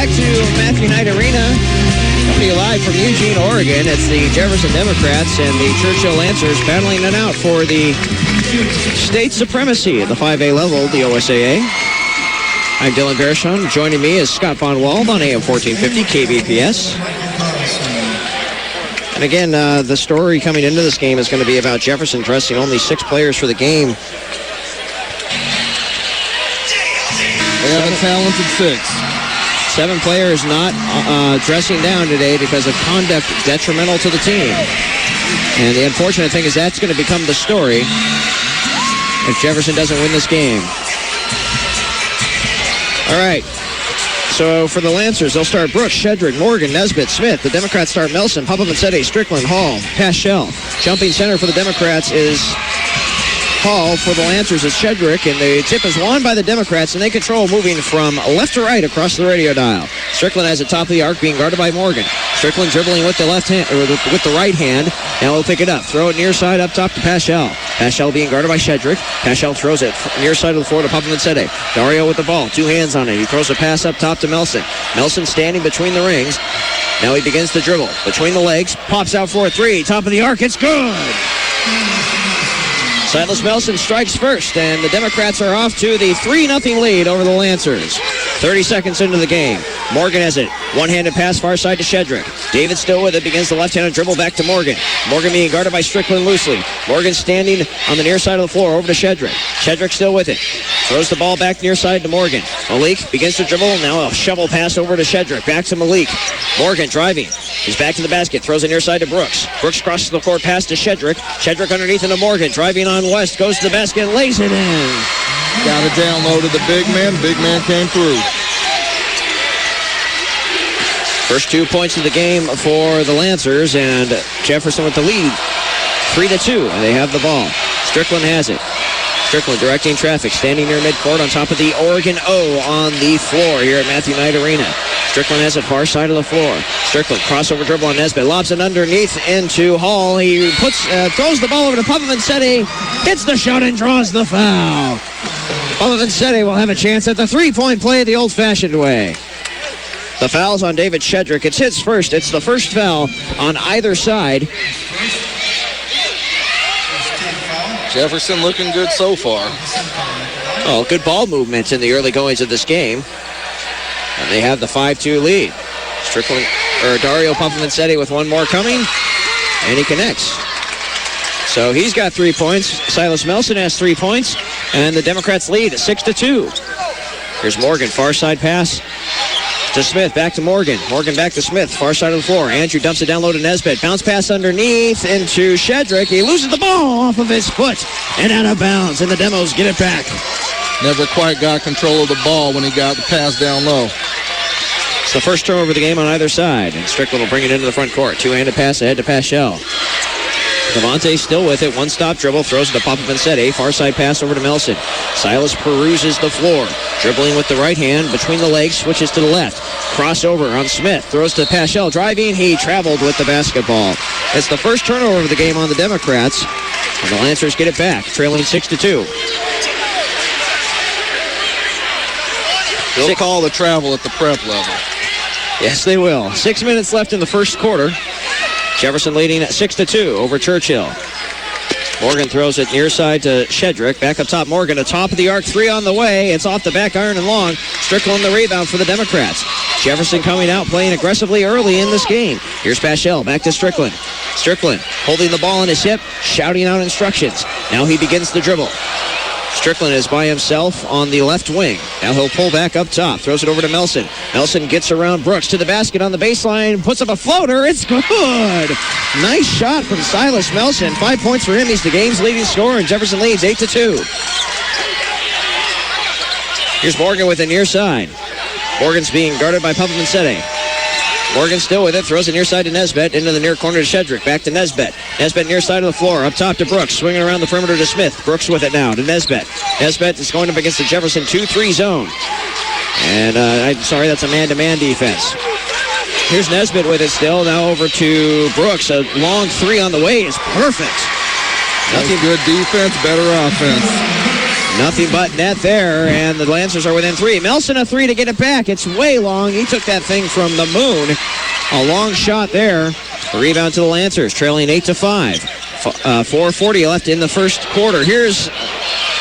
back to Matthew Knight Arena. Coming to you live from Eugene, Oregon. It's the Jefferson Democrats and the Churchill Lancers battling it out for the state supremacy at the 5A level, the OSAA. I'm Dylan Gershon. Joining me is Scott Von Wald on AM 1450 KBPS. And again, the story coming into this game is going to be about Jefferson dressing only 6 players for the game. They have a talented 6. 7 players not dressing down today because of conduct detrimental to the team. And the unfortunate thing is that's going to become the story if Jefferson doesn't win this game. All right. So for the Lancers, they'll start Brooks, Shedrick, Morgan, Nesbitt, Smith. The Democrats start Melson, Papa-Vincente, Strickland, Hall, Paschal. Jumping center for the Democrats is Hall. For the Lancers is Shedrick, and the tip is won by the Democrats, and they control moving from left to right across the radio dial. Strickland has the top of the arc, being guarded by Morgan. Strickland dribbling with the left hand, or with the right hand. Now he'll pick it up, throw it near side up top to Paschal. Paschal being guarded by Shedrick. Paschal throws it near side of the floor to Papa-Vincente. Dario with the ball, 2 hands on it. He throws a pass up top to Melson. Melson standing between the rings. Now he begins to dribble between the legs, pops out for a 3, top of the arc. It's good. Silas Melson strikes first, and the Democrats are off to the 3-0 lead over the Lancers. 30 seconds into the game. Morgan has it. One-handed pass far side to Shedrick. David still with it. Begins the left-handed dribble back to Morgan. Morgan being guarded by Strickland loosely. Morgan standing on the near side of the floor over to Shedrick. Shedrick still with it. Throws the ball back near side to Morgan. Malik begins to dribble. Now a shovel pass over to Shedrick. Back to Malik. Morgan driving. He's back to the basket. Throws it near side to Brooks. Brooks crosses the court pass to Shedrick. Shedrick underneath into Morgan. Driving on West. Goes to the basket. Lays it in. Got it down low to the big man. Big man came through. First 2 points of the game for the Lancers, and Jefferson with the lead, 3-2. They have the ball. Strickland has it. Strickland directing traffic, standing near midcourt on top of the Oregon O on the floor here at Matthew Knight Arena. Strickland has it far side of the floor. Strickland crossover dribble on Nesbitt, lobs it underneath into Hall. He throws the ball over to Papa-Vincente, hits the shot and draws the foul. Papa-Vincente will have a chance at the 3-point play the old-fashioned way. The foul's on David Shedrick. It's his first. It's the first foul on either side. Jefferson looking good so far. Oh, good ball movements in the early goings of this game. And they have the 5-2 lead. Dario Papa-Vincente with one more coming, and he connects. So he's got 3 points. Silas Melson has 3 points, and the Democrats lead at 6-2. Here's Morgan, far side pass to Smith, back to Morgan. Morgan back to Smith, far side of the floor. Andrew dumps it down low to Nesbitt. Bounce pass underneath into Shedrick. He loses the ball off of his foot and out of bounds, and the Demos get it back. Never quite got control of the ball when he got the pass down low. It's the first turnover of the game on either side, and Strickland will bring it into the front court. 2-handed pass ahead to Paschal. Devontae still with it. One-stop dribble. Throws it to Papa-Vincente. Far side pass over to Melson. Silas peruses the floor. Dribbling with the right hand between the legs. Switches to the left. Crossover on Smith. Throws to Paschal. Driving. He traveled with the basketball. It's the first turnover of the game on the Democrats. And the Lancers get it back. Trailing 6-2. They'll call the travel at the prep level. Yes, they will. 6 minutes left in the first quarter. Jefferson leading at 6-2 over Churchill. Morgan throws it near side to Shedrick. Back up top, Morgan, a top of the arc, 3 on the way. It's off the back iron and long. Strickland the rebound for the Democrats. Jefferson coming out, playing aggressively early in this game. Here's Paschal, back to Strickland. Strickland holding the ball on his hip, shouting out instructions. Now he begins to dribble. Strickland is by himself on the left wing. Now he'll pull back up top. Throws it over to Melson. Melson gets around Brooks to the basket on the baseline. Puts up a floater. It's good. Nice shot from Silas Melson. 5 points for him. He's the game's leading scorer, and Jefferson leads 8-2. Here's Morgan with the near side. Morgan's being guarded by Papa-Vincente. Morgan still with it, throws it near side to Nesbitt, into the near corner to Shedrick, back to Nesbitt. Nesbitt near side of the floor, up top to Brooks, swinging around the perimeter to Smith. Brooks with it now to Nesbitt. Nesbitt is going up against the Jefferson 2-3 zone. And I'm sorry, that's a man-to-man defense. Here's Nesbitt with it still, now over to Brooks. A long 3 on the way is perfect. Nothing good defense, better offense. Nothing but net there, and the Lancers are within 3. Melson a 3 to get it back. It's way long. He took that thing from the moon. A long shot there. A rebound to the Lancers, trailing 8-5. 4:40 left in the first quarter. Here's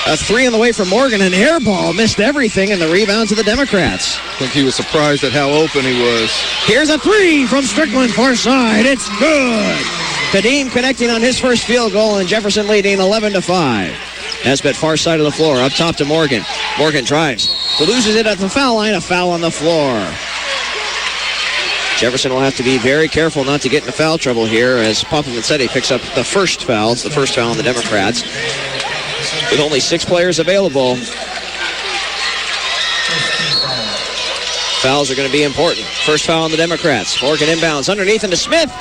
a 3 on the way from Morgan. An air ball missed everything, and the rebound to the Democrats. I think he was surprised at how open he was. Here's a 3 from Strickland, far side. It's good. Kadeem connecting on his first field goal, and Jefferson leading 11-5. Nesbitt far side of the floor, up top to Morgan. Morgan drives, loses it at the foul line. A foul on the floor. Jefferson will have to be very careful not to get into foul trouble here as Popovicetti picks up the first foul. It's the first foul on the Democrats. With only 6 players available, fouls are going to be important. First foul on the Democrats. Morgan inbounds underneath into Smith.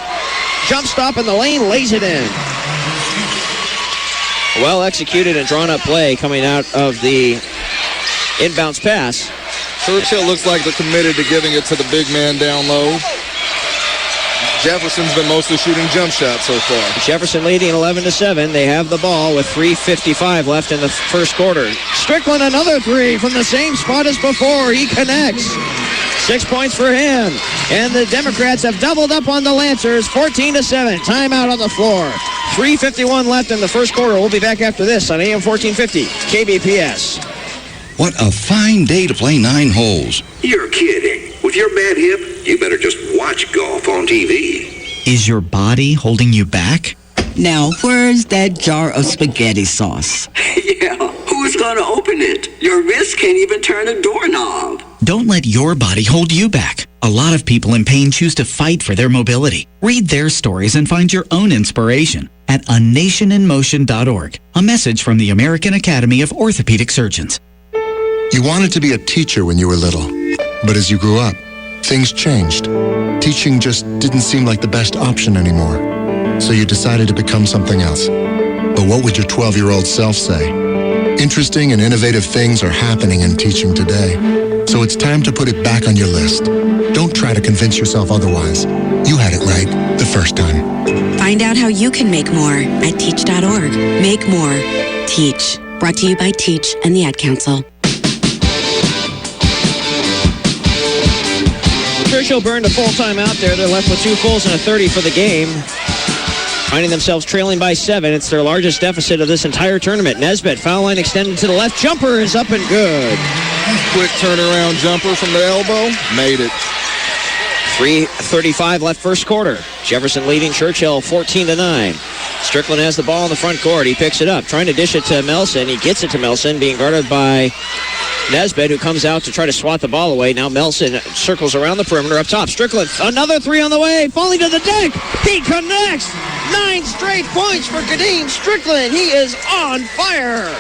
Jump stop in the lane, lays it in. Well executed and drawn up play coming out of the inbounds pass. Churchill looks like they're committed to giving it to the big man down low. Jefferson's been mostly shooting jump shots so far. Jefferson leading 11-7. They have the ball with 3:55 left in the first quarter. Strickland another 3 from the same spot as before. He connects. 6 points for him. And the Democrats have doubled up on the Lancers. 14-7. Timeout on the floor. 3:51 left in the first quarter. We'll be back after this on AM 1450 KBPS. What a fine day to play 9 holes. You're kidding. With your bad hip, you better just watch golf on TV. Is your body holding you back? Now, where's that jar of spaghetti sauce? Yeah, who's going to open it? Your wrist can't even turn a doorknob. Don't let your body hold you back. A lot of people in pain choose to fight for their mobility. Read their stories and find your own inspiration at anationinmotion.org. A message from the American Academy of Orthopedic Surgeons. You wanted to be a teacher when you were little, but as you grew up, things changed. Teaching just didn't seem like the best option anymore, so you decided to become something else. But what would your 12-year-old self say? Interesting and innovative things are happening in teaching today, so it's time to put it back on your list. Don't try to convince yourself otherwise. You had it right the first time. Find out how you can make more at teach.org. Make more. Teach. Brought to you by Teach and the Ad Council. Churchill burned a full timeout there. They're left with 2 fulls and a 30 for the game. Finding themselves trailing by 7. It's their largest deficit of this entire tournament. Nesbitt, foul line extended to the left. Jumper is up and good. Quick turnaround jumper from the elbow. Made it. 3:35 left first quarter. Jefferson leading Churchill 14-9. Strickland has the ball in the front court. He picks it up, trying to dish it to Melson. He gets it to Melson, being guarded by Nesbitt, who comes out to try to swat the ball away. Now Melson circles around the perimeter up top. Strickland, another 3 on the way, falling to the deck. He connects. 9 straight points for Kadeem Strickland. He is on fire.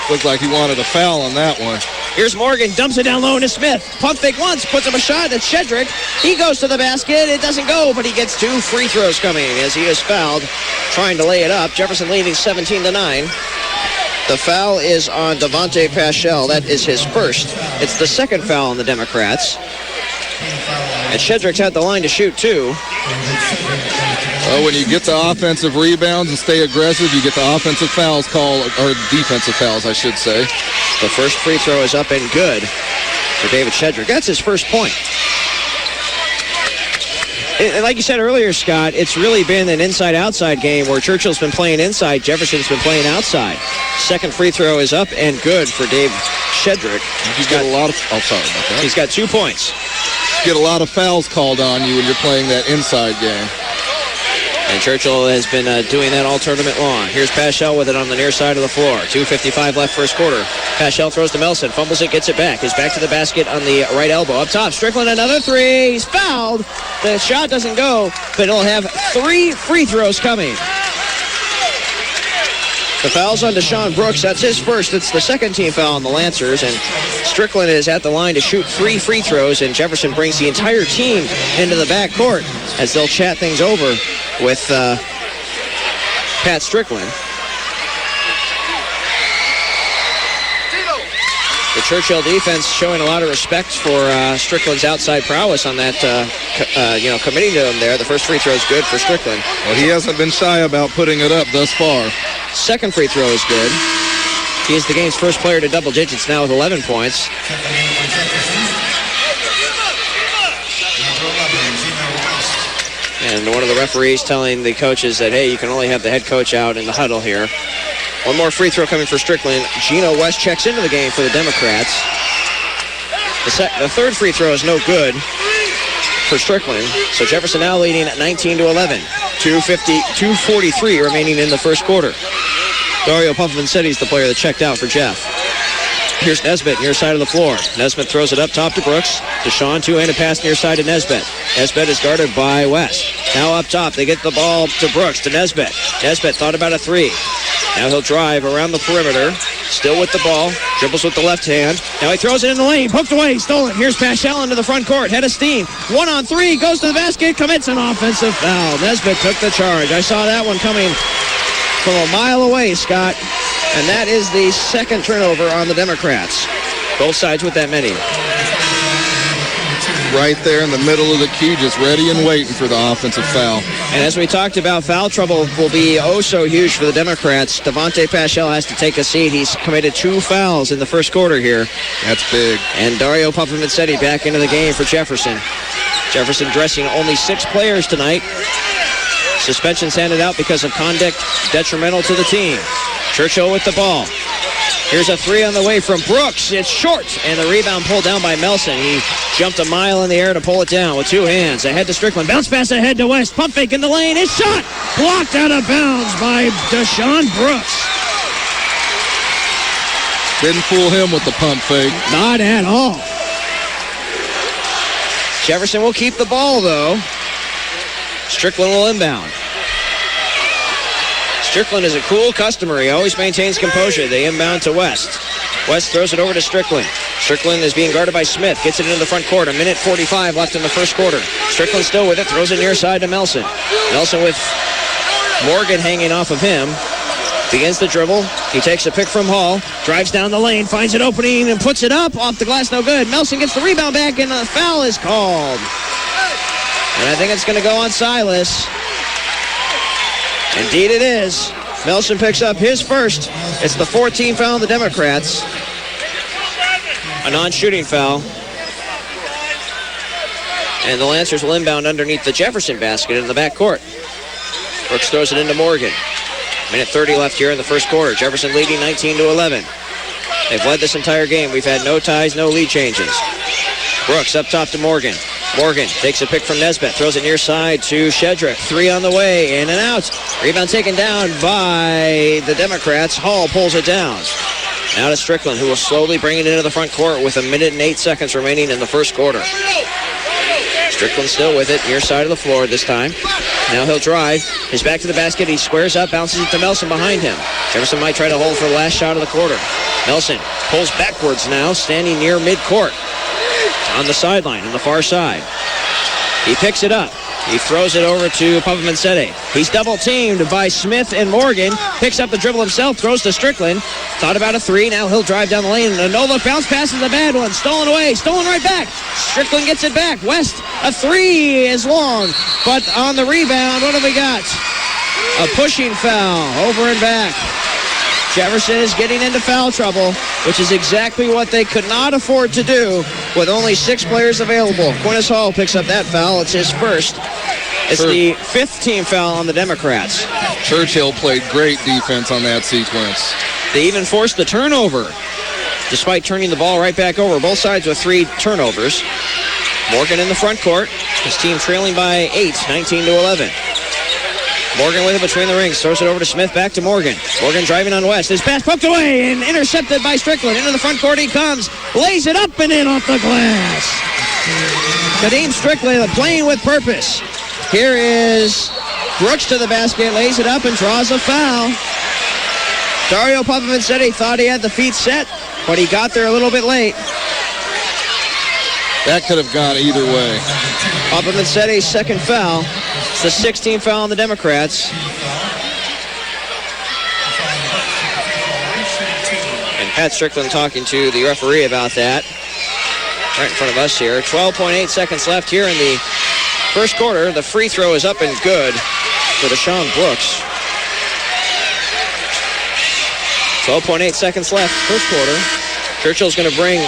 Looked like he wanted a foul on that one. Here's Morgan, dumps it down low into Smith. Pump fake once, puts him a shot at Shedrick. He goes to the basket. It doesn't go, but he gets 2 free throws coming as he is fouled, trying to lay it up. Jefferson leading 17-9. The foul is on Devontae Paschal. That is his first. It's the second foul on the Democrats. And Shedrick's had the line to shoot, too. Well, when you get the offensive rebounds and stay aggressive, you get the offensive fouls called, or defensive fouls, I should say. The first free throw is up and good for David Shedrick. That's his first point. And like you said earlier, Scott, it's really been an inside-outside game where Churchill's been playing inside, Jefferson's been playing outside. Second free throw is up and good for Dave Shedrick. He's got a lot of, sorry about that. He's got 2 points. You get a lot of fouls called on you when you're playing that inside game. And Churchill has been doing that all tournament long. Here's Paschal with it on the near side of the floor. 2:55 left first quarter. Paschal throws to Melson, fumbles it, gets it back. Is back to the basket on the right elbow. Up top, Strickland, another 3. He's fouled. The shot doesn't go, but he'll have 3 free throws coming. The foul's on Deshaun Brooks. That's his first. It's the second team foul on the Lancers. And Strickland is at the line to shoot 3 free throws. And Jefferson brings the entire team into the back court as they'll chat things over with Pat Strickland. The Churchill defense showing a lot of respect for Strickland's outside prowess on that, committing to him there. The first free throw is good for Strickland. Well, he hasn't been shy about putting it up thus far. Second free throw is good. He is the game's first player to double digits now with 11 points. And one of the referees telling the coaches that, hey, you can only have the head coach out in the huddle here. One more free throw coming for Strickland. Gino West checks into the game for the Democrats. The third free throw is no good for Strickland. So Jefferson now leading at 19-11. 2:43 remaining in the first quarter. Dario Puffman-Setti's the player that checked out for Jeff. Here's Nesbitt near side of the floor. Nesbitt throws it up top to Brooks. Deshaun, two-handed pass near side to Nesbitt. Nesbitt is guarded by West. Now up top, they get the ball to Brooks, to Nesbitt. Nesbitt thought about a three. Now he'll drive around the perimeter. Still with the ball. Dribbles with the left hand. Now he throws it in the lane. Poked away. Stolen. Here's Paschal into the front court. Head of steam. 1-on-3. Goes to the basket. Commits an offensive foul. Nesbitt took the charge. I saw that one coming from a mile away, Scott. And that is the second turnover on the Democrats. Both sides with that many. Right there in the middle of the key, just ready and waiting for the offensive foul. And as we talked about, foul trouble will be oh so huge for the Democrats. Devontae Paschal has to take a seat. He's committed 2 fouls in the first quarter here. That's big. And Dario Puffman-Setti back into the game for Jefferson. Jefferson dressing only 6 players tonight. Suspensions handed out because of conduct detrimental to the team. Churchill with the ball. Here's a three on the way from Brooks. It's short, and the rebound pulled down by Melson. He jumped a mile in the air to pull it down with 2 hands. Ahead to Strickland. Bounce pass ahead to West. Pump fake in the lane. It's shot. Blocked out of bounds by Deshaun Brooks. Didn't fool him with the pump fake. Not at all. Jefferson will keep the ball, though. Strickland will inbound. Strickland is a cool customer. He always maintains composure. They inbound to West. West throws it over to Strickland. Strickland is being guarded by Smith. Gets it into the front court. 1:45 left in the first quarter. Strickland still with it. Throws it near side to Melson. Melson with Morgan hanging off of him. Begins the dribble. He takes a pick from Hall. Drives down the lane. Finds an opening and puts it up. Off the glass. No good. Melson gets the rebound back and the foul is called. And I think it's going to go on Silas. Indeed it is. Melson picks up his first. It's the 14th foul on the Democrats. A non-shooting foul. And the Lancers will inbound underneath the Jefferson basket in the backcourt. Brooks throws it into Morgan. 1:30 left here in the first quarter. Jefferson leading 19-11. They've led this entire game. We've had no ties, no lead changes. Brooks up top to Morgan. Morgan takes a pick from Nesbitt. Throws it near side to Shedrick. 3 on the way. In and out. Rebound taken down by the Democrats. Hall pulls it down. Now to Strickland, who will slowly bring it into the front court with 1:08 remaining in the first quarter. Strickland still with it. Near side of the floor this time. Now he'll drive. He's back to the basket. He squares up. Bounces it to Melson behind him. Jefferson might try to hold for the last shot of the quarter. Melson pulls backwards now, standing near midcourt. On the sideline, on the far side. He picks it up. He throws it over to Puffman-Setti. He's double-teamed by Smith and Morgan. Picks up the dribble himself, throws to Strickland. Thought about a three. Now he'll drive down the lane. A no-look bounce pass is a bad one. Stolen away. Stolen right back. Strickland gets it back. West, a three is long. But on the rebound, what have we got? A pushing foul over and back. Jefferson is getting into foul trouble, which is exactly what they could not afford to do with only 6 players available. Quintus Hall picks up that foul. It's his first. It's the 5th team foul on the Democrats. Churchill played great defense on that sequence. They even forced the turnover, despite turning the ball right back over. Both sides with 3 turnovers. Morgan in the front court. His team trailing by 8, 19-11. Morgan with it between the rings. Throws it over to Smith. Back to Morgan. Morgan driving on West. His pass poked away and intercepted by Strickland. Into the front court he comes. Lays it up and in off the glass. Kadeem Strickland playing with purpose. Here is Brooks to the basket. Lays it up and draws a foul. Dario Puffman-Setti thought he had the feet set, but he got there a little bit late. That could have gone either way. Puffman-Setti's second foul. It's the 16th foul on the Democrats. And Pat Strickland talking to the referee about that. Right in front of us here. 12.8 seconds left here in the first quarter. The free throw is up and good for Deshaun Brooks. 12.8 seconds left, first quarter. Churchill's going to bring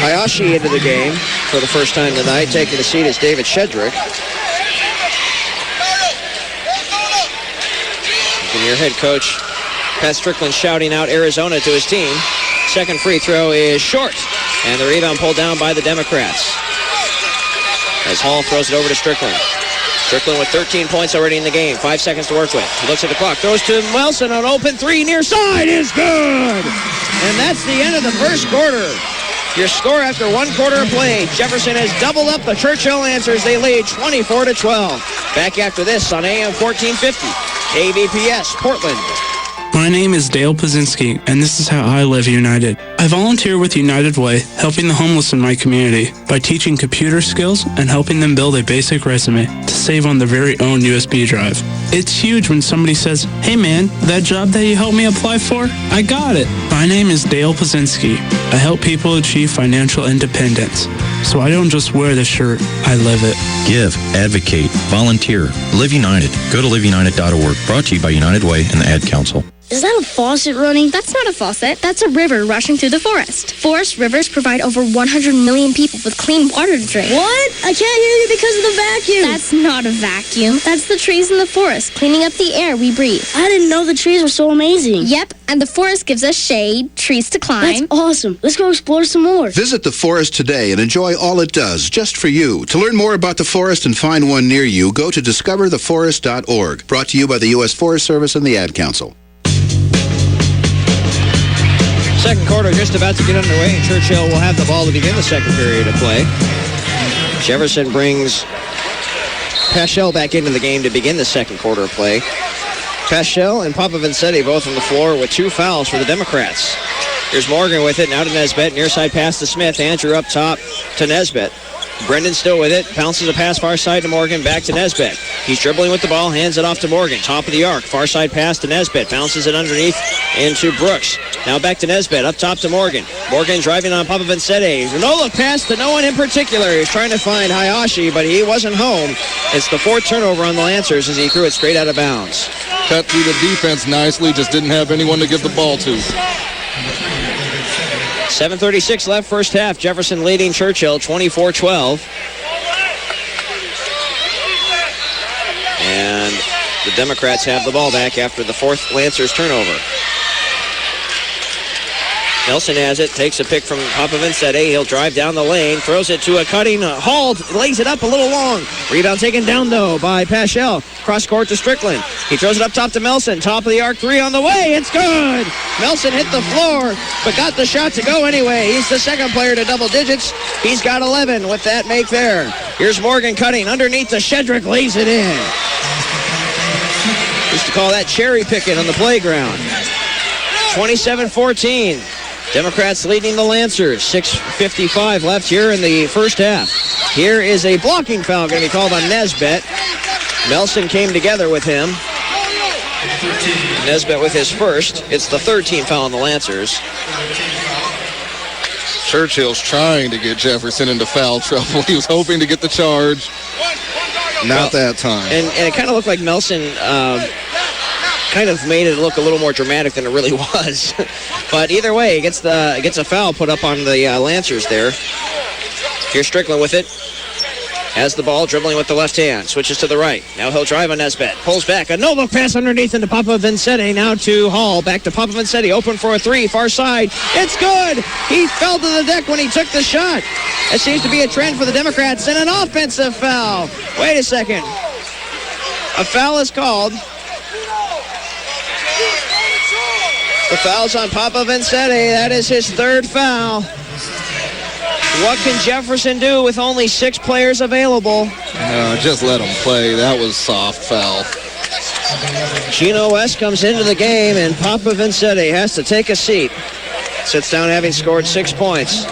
Hayashi into the game for the first time tonight. Taking the seat is David Shedrick. And your head coach, Pat Strickland, shouting out Arizona to his team. Second free throw is short, and the rebound pulled down by the Democrats. As Hall throws it over to Strickland. Strickland with 13 points already in the game. 5 seconds to work with. He looks at the clock. Throws to Wilson. An open three near side is good. And that's the end of the first quarter. Your score after 1 quarter of play. Jefferson has doubled up the Churchill Lancers. They lead 24-12. Back after this on AM 1450. KBPS, Portland. My name is Dale Pazinski, and this is how I live United. I volunteer with United Way, helping the homeless in my community by teaching computer skills and helping them build a basic resume to save on their very own USB drive. It's huge when somebody says, "Hey man, that job that you helped me apply for, I got it." My name is Dale Pazinski. I help people achieve financial independence. So I don't just wear the shirt, I live it. Give, advocate, volunteer. Live United. Go to liveunited.org. Brought to you by United Way and the Ad Council. Is that a faucet running? That's not a faucet. That's a river rushing through the forest. Forest rivers provide over 100 million people with clean water to drink. What? I can't hear you because of the vacuum. That's not a vacuum. That's the trees in the forest cleaning up the air we breathe. I didn't know the trees were so amazing. Yep, and the forest gives us shade, trees to climb. That's awesome. Let's go explore some more. Visit the forest today and enjoy all it does, just for you. To learn more about the forest and find one near you, go to discovertheforest.org. Brought to you by the U.S. Forest Service and the Ad Council. Second quarter just about to get underway, and Churchill will have the ball to begin the second period of play. Jefferson brings Paschal back into the game to begin the second quarter of play. Paschal and Papa Vincetti both on the floor with 2 fouls for the Democrats. Here's Morgan with it, now to Nesbitt. Near side pass to Smith. Andrew up top to Nesbitt. Brendan still with it. Bounces a pass far side to Morgan. Back to Nesbitt. He's dribbling with the ball. Hands it off to Morgan. Top of the arc. Far side pass to Nesbitt. Bounces it underneath into Brooks. Now back to Nesbitt. Up top to Morgan. Morgan driving on Papa Vincetti. No look pass to no one in particular. He's trying to find Hayashi, but he wasn't home. It's the 4th turnover on the Lancers as he threw it straight out of bounds. Cut through the defense nicely. Just didn't have anyone to give the ball to. 7:36 left first half. Jefferson leading Churchill 24-12. And the Democrats have the ball back after the 4th Lancers turnover. Nelson has it, takes a pick from Papa Vincetti. He'll drive down the lane, throws it to a cutting Hall, lays it up a little long. Rebound taken down, though, by Paschal. Cross court to Strickland. He throws it up top to Melson. Top of the arc, 3 on the way. It's good! Melson hit the floor, but got the shot to go anyway. He's the second player to double digits. He's got 11 with that make there. Here's Morgan cutting underneath to Shedrick, lays it in. Used to call that cherry picking on the playground. 27-14. Democrats leading the Lancers. 6:55 left here in the first half. Here is a blocking foul going to be called on Nesbitt. Melson came together with him. Nesbitt with his first. It's the 13th foul on the Lancers. Churchill's trying to get Jefferson into foul trouble. He was hoping to get the charge. Not that time. And it kind of looked like Melson kind of made it look a little more dramatic than it really was. But either way, he gets a foul put up on the Lancers there. Here's Strickland with it. Has the ball, dribbling with the left hand. Switches to the right. Now he'll drive on Nesbitt. Pulls back. A no-look pass underneath into Papa Vincetti. Now to Hall. Back to Papa Vincetti. Open for a 3. Far side. It's good! He fell to the deck when he took the shot. That seems to be a trend for the Democrats. And an offensive foul. Wait a second. A foul is called. The foul's on Papa Vincetti. That is his 3rd foul. What can Jefferson do with only 6 players available? Just let him play. That was soft foul. Gino West comes into the game, and Papa Vincetti has to take a seat. Sits down having scored 6 points.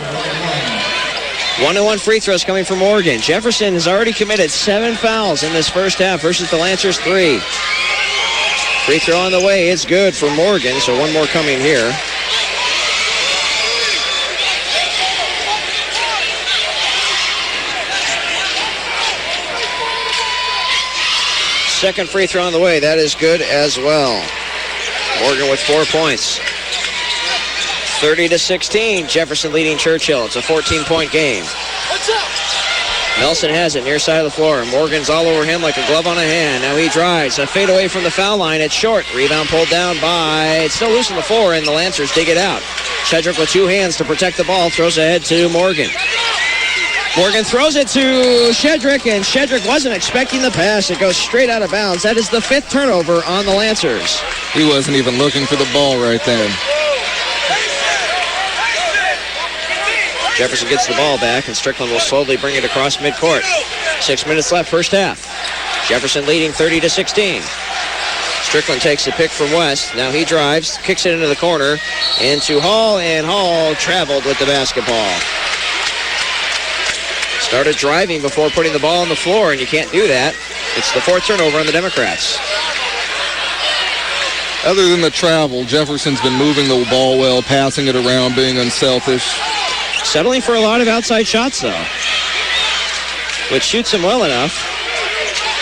1-1 free throws coming from Morgan. Jefferson has already committed 7 fouls in this first half versus the Lancers 3. Free throw on the way. It's good for Morgan, so 1 more coming here. Second free throw on the way. That is good as well. Morgan with 4 points. 30-16, Jefferson leading Churchill. It's a 14-point game. Nelson has it near side of the floor. Morgan's all over him like a glove on a hand. Now he drives. A fade away from the foul line. It's short. Rebound pulled down by... It's still loose on the floor, and the Lancers dig it out. Shedrick with 2 hands to protect the ball. Throws ahead to Morgan. Morgan throws it to Shedrick, and Shedrick wasn't expecting the pass. It goes straight out of bounds. That is the 5th turnover on the Lancers. He wasn't even looking for the ball right then. Jefferson gets the ball back, and Strickland will slowly bring it across midcourt. 6 minutes left, first half. Jefferson leading 30-16. Strickland takes the pick from West. Now he drives, kicks it into the corner, into Hall, and Hall traveled with the basketball. Started driving before putting the ball on the floor, and you can't do that. It's the 4th turnover on the Democrats. Other than the travel, Jefferson's been moving the ball well, passing it around, being unselfish. Settling for a lot of outside shots, though, which shoots him well enough.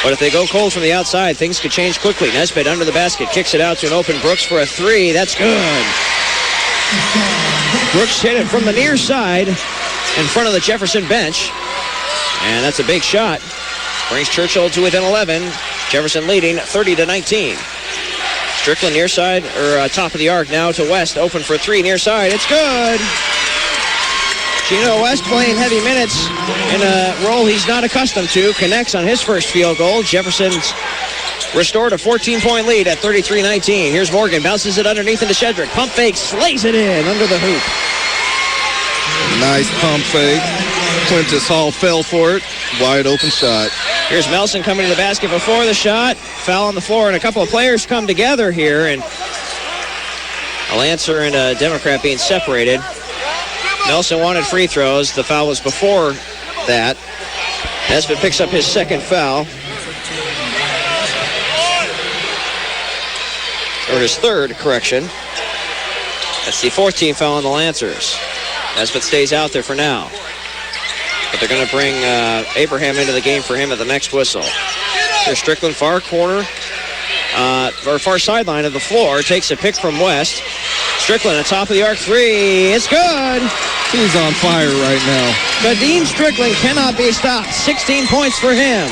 But if they go cold from the outside, things could change quickly. Nesbitt under the basket, kicks it out to an open Brooks for a 3. That's good. Brooks hit it from the near side in front of the Jefferson bench. And that's a big shot. Brings Churchill to within 11. Jefferson leading 30-19. Strickland near side, or top of the arc now to West. Open for 3 near side. It's good. Gino West playing heavy minutes in a role he's not accustomed to. Connects on his first field goal. Jefferson's restored a 14-point lead at 33-19. Here's Morgan. Bounces it underneath into Shedrick. Pump fake. Slays it in under the hoop. Nice pump fake. Quintus Hall fell for it. Wide open shot. Here's Melson coming to the basket before the shot. Foul on the floor, and a couple of players come together here. And a Lancer and a Democrat being separated. Nelson wanted free throws. The foul was before that. Nesbitt picks up his 2nd foul. Or his 3rd, correction. That's the 4th team foul on the Lancers. Nesbitt stays out there for now. But they're going to bring Abraham into the game for him at the next whistle. Here's Strickland, far corner, or far sideline of the floor. Takes a pick from West. Strickland at top of the arc 3. It's good. He's on fire right now. Kadeem Strickland cannot be stopped. 16 points for him.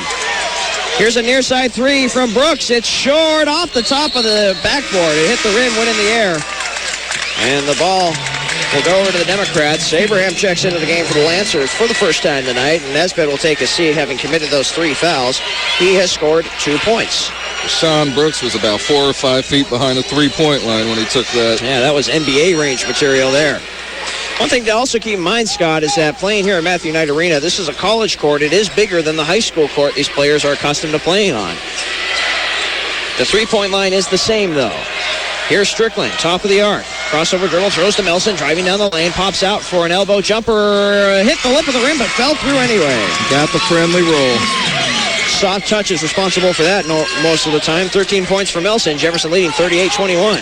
Here's a near side 3 from Brooks. It's short off the top of the backboard. It hit the rim, went in the air. And the ball will go over to the Democrats. Abraham checks into the game for the Lancers for the first time tonight. And Nesbitt will take a seat, having committed those 3 fouls. He has scored 2 points. Sean Brooks was about 4 or 5 feet behind the 3-point line when he took that. Yeah, that was NBA range material there. One thing to also keep in mind, Scott, is that playing here at Matthew Knight Arena, this is a college court. It is bigger than the high school court these players are accustomed to playing on. The 3-point line is the same, though. Here's Strickland, top of the arc. Crossover dribble, throws to Melson, driving down the lane, pops out for an elbow jumper. Hit the lip of the rim, but fell through anyway. Got the friendly roll. Soft touch is responsible for that most of the time. 13 points for Melson. Jefferson leading 38-21.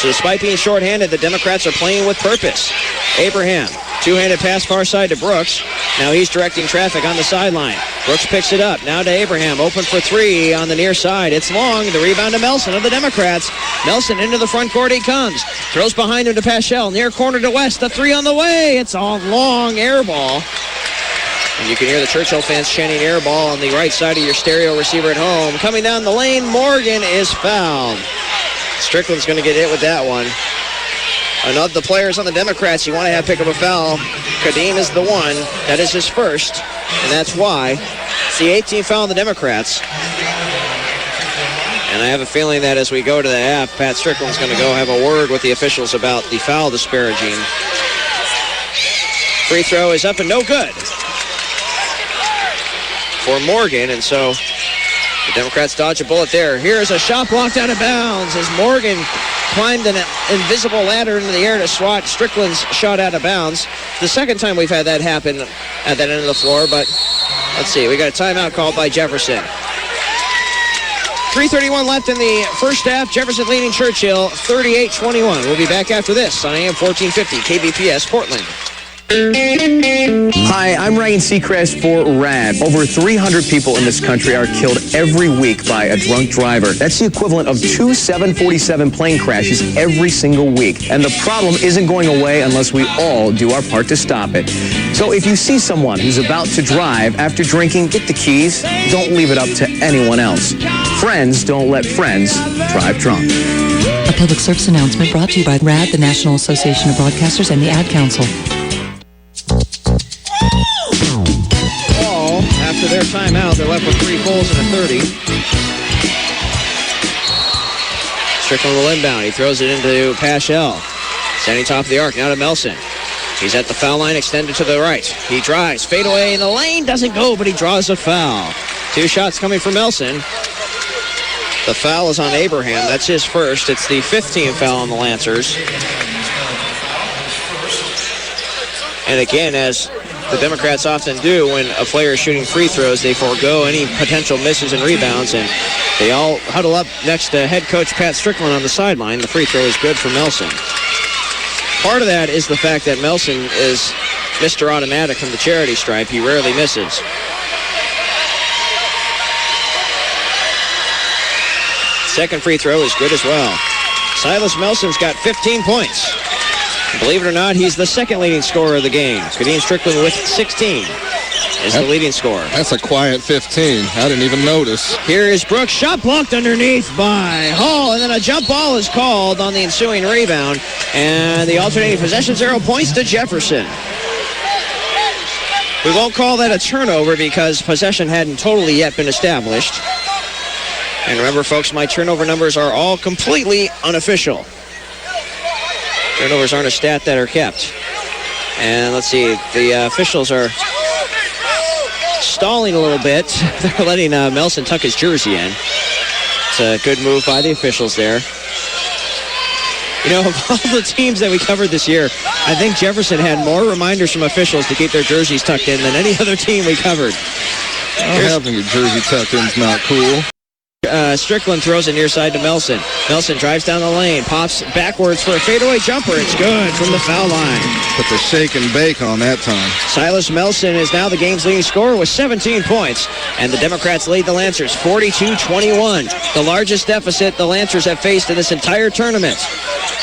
So despite being shorthanded, the Democrats are playing with purpose. Abraham, two-handed pass far side to Brooks. Now he's directing traffic on the sideline. Brooks picks it up. Now to Abraham. Open for 3 on the near side. It's long. The rebound to Melson of the Democrats. Melson into the front court he comes. Throws behind him to Paschal. Near corner to West. The 3 on the way. It's a long air ball. And you can hear the Churchill fans chanting air ball on the right side of your stereo receiver at home. Coming down the lane, Morgan is fouled. Strickland's going to get hit with that one. And of the players on the Democrats, you want to have pick up a foul. Kadeem is the one. That is his first, and that's why. It's the 18th foul on the Democrats. And I have a feeling that as we go to the half, Pat Strickland's going to go have a word with the officials about the foul disparaging. Free throw is up and no good for Morgan, and so the Democrats dodge a bullet there. Here's a shot blocked out of bounds as Morgan climbed an invisible ladder into the air to swat Strickland's shot out of bounds. The second time we've had that happen at that end of the floor, but let's see. We got a timeout called by Jefferson. 3:31 left in the first half. Jefferson leading Churchill 38-21. We'll be back after this on AM 1450 KBPS Portland. Hi, I'm Ryan Seacrest for RAD. Over 300 people in this country are killed every week by a drunk driver. That's the equivalent of 2 747 plane crashes every single week. And the problem isn't going away unless we all do our part to stop it. So if you see someone who's about to drive after drinking, get the keys. Don't leave it up to anyone else. Friends don't let friends drive drunk. A public service announcement brought to you by RAD, the National Association of Broadcasters, and the Ad Council. After their timeout, they're left with 3 fulls and a 30. Strickland will inbound. He throws it into Paschal. Standing top of the arc, now to Melson. He's at the foul line, extended to the right. He drives, fade away in the lane, doesn't go, but he draws a foul. 2 shots coming from Melson. The foul is on Abraham. That's his first. It's the 15th foul on the Lancers. And again, as the Democrats often do when a player is shooting free throws, they forego any potential misses and rebounds, and they all huddle up next to head coach Pat Strickland on the sideline. The free throw is good for Melson. Part of that is the fact that Melson is Mr. Automatic from the charity stripe. He rarely misses. Second free throw is good as well. Silas Melson's got 15 points. Believe it or not, he's the second leading scorer of the game. Kadeem Strickland with 16 is the leading scorer. That's a quiet 15. I didn't even notice. Here is Brooks. Shot blocked underneath by Hall, and then a jump ball is called on the ensuing rebound. And the alternating possession, 0 points to Jefferson. We won't call that a turnover because possession hadn't totally yet been established. And remember, folks, my turnover numbers are all completely unofficial. Turnovers aren't a stat that are kept. And let's see, the officials are stalling a little bit. They're letting Melson tuck his jersey in. It's a good move by the officials there. You know, of all the teams that we covered this year, I think Jefferson had more reminders from officials to keep their jerseys tucked in than any other team we covered. Having your jersey tucked in is not cool. Strickland throws it near side to Melson. Melson drives down the lane, pops backwards for a fadeaway jumper. It's good from the foul line. Put the shake and bake on that time. Silas Melson is now the game's leading scorer with 17 points. And the Democrats lead the Lancers 42-21. The largest deficit the Lancers have faced in this entire tournament.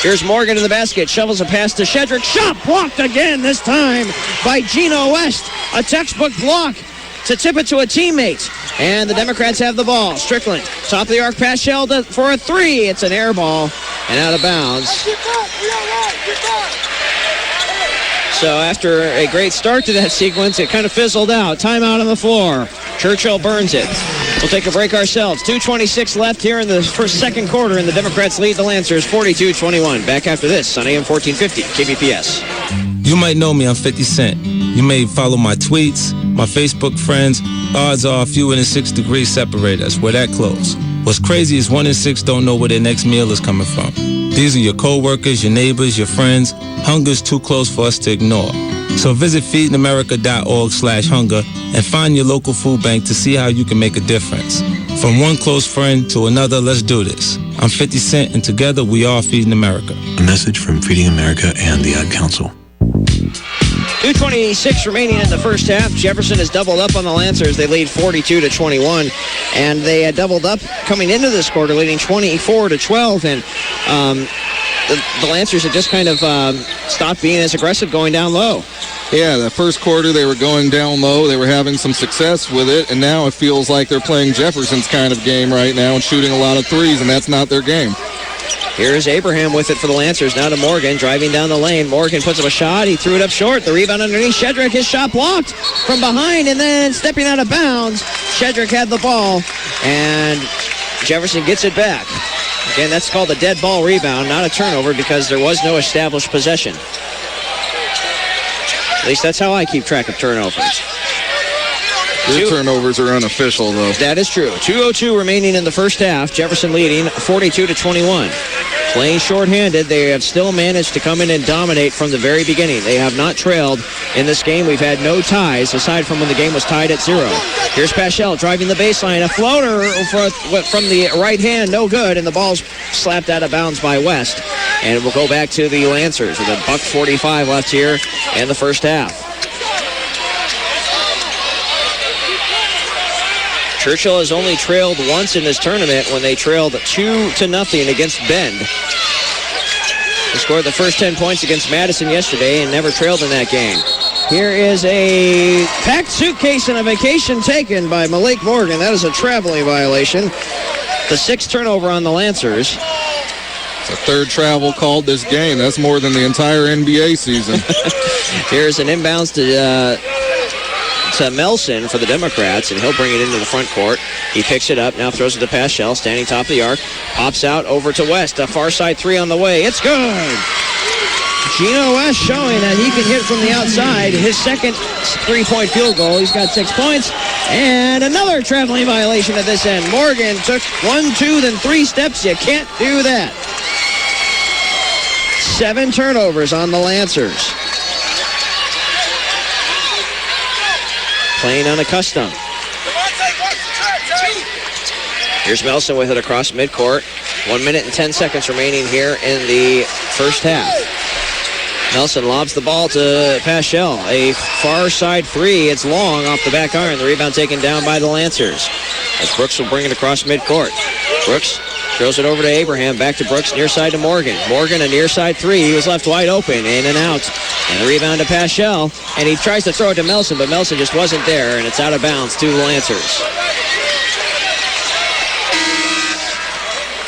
Here's Morgan in the basket. Shovels a pass to Shedrick. Shot blocked again, this time by Gino West. A textbook block to tip it to a teammate. And the Democrats have the ball. Strickland, top of the arc pass, Shell for a 3. It's an air ball and out of bounds. So after a great start to that sequence, it kind of fizzled out. Timeout on the floor. Churchill burns it. We'll take a break ourselves. 2:26 left here in the second quarter, and the Democrats lead the Lancers 42-21. Back after this on AM 1450, KBPS. You might know me, I'm 50 Cent. You may follow my tweets, my Facebook friends. Odds are fewer than 6 degrees separate us. We're that close. What's crazy is 1 in 6 don't know where their next meal is coming from. These are your co-workers, your neighbors, your friends. Hunger's too close for us to ignore. So visit feedingamerica.org/hunger and find your local food bank to see how you can make a difference. From one close friend to another, let's do this. I'm 50 Cent, and together we are Feeding America. A message from Feeding America and the Ad Council. 2:26 remaining in the first half. Jefferson has doubled up on the Lancers. They lead 42-21, and they had doubled up coming into this quarter, leading 24-12. And the Lancers had just kind of stopped being as aggressive going down low. Yeah, the first quarter they were going down low. They were having some success with it, and now it feels like they're playing Jefferson's kind of game right now and shooting a lot of threes, and that's not their game. Here's Abraham with it for the Lancers. Now to Morgan, driving down the lane. Morgan puts up a shot. He threw it up short. The rebound underneath Shedrick. His shot blocked from behind, and then stepping out of bounds. Shedrick had the ball, and Jefferson gets it back. Again, that's called a dead ball rebound, not a turnover, because there was no established possession. At least that's how I keep track of turnovers. Your turnovers are unofficial, though. That is true. 2:02 remaining in the first half. Jefferson leading 42-21. Playing shorthanded, they have still managed to come in and dominate from the very beginning. They have not trailed in this game. We've had no ties, aside from when the game was tied at 0. Here's Paschal driving the baseline. A floater from the right hand, no good, and the ball's slapped out of bounds by West. And we'll go back to the Lancers with a $1:45 left here in the first half. Churchill has only trailed once in this tournament when they trailed 2-0 against Bend. They scored the first 10 points against Madison yesterday and never trailed in that game. Here is a packed suitcase and a vacation taken by Malik Morgan. That is a traveling violation. The 6th turnover on the Lancers. It's a 3rd travel called this game. That's more than the entire NBA season. Here's an inbounds to Melson for the Democrats, and he'll bring it into the front court. He picks it up, now throws it to Paschal, standing top of the arc. Pops out over to West. A far side 3 on the way. It's good! Gino West showing that he can hit from the outside. His second 3-point field goal. He's got 6 points. And another traveling violation at this end. Morgan took 1, 2, then 3 steps. You can't do that. 7 turnovers on the Lancers. Playing unaccustomed. Here's Melson with it across midcourt. 1 minute and 10 seconds remaining here in the first half. Nelson lobs the ball to Paschal. A far side 3. It's long off the back iron. The rebound taken down by the Lancers. As Brooks will bring it across midcourt. Brooks throws it over to Abraham. Back to Brooks. Near side to Morgan. Morgan, a near side 3. He was left wide open. In and out. And the rebound to Paschal. And he tries to throw it to Melson, but Melson just wasn't there. And it's out of bounds to the Lancers.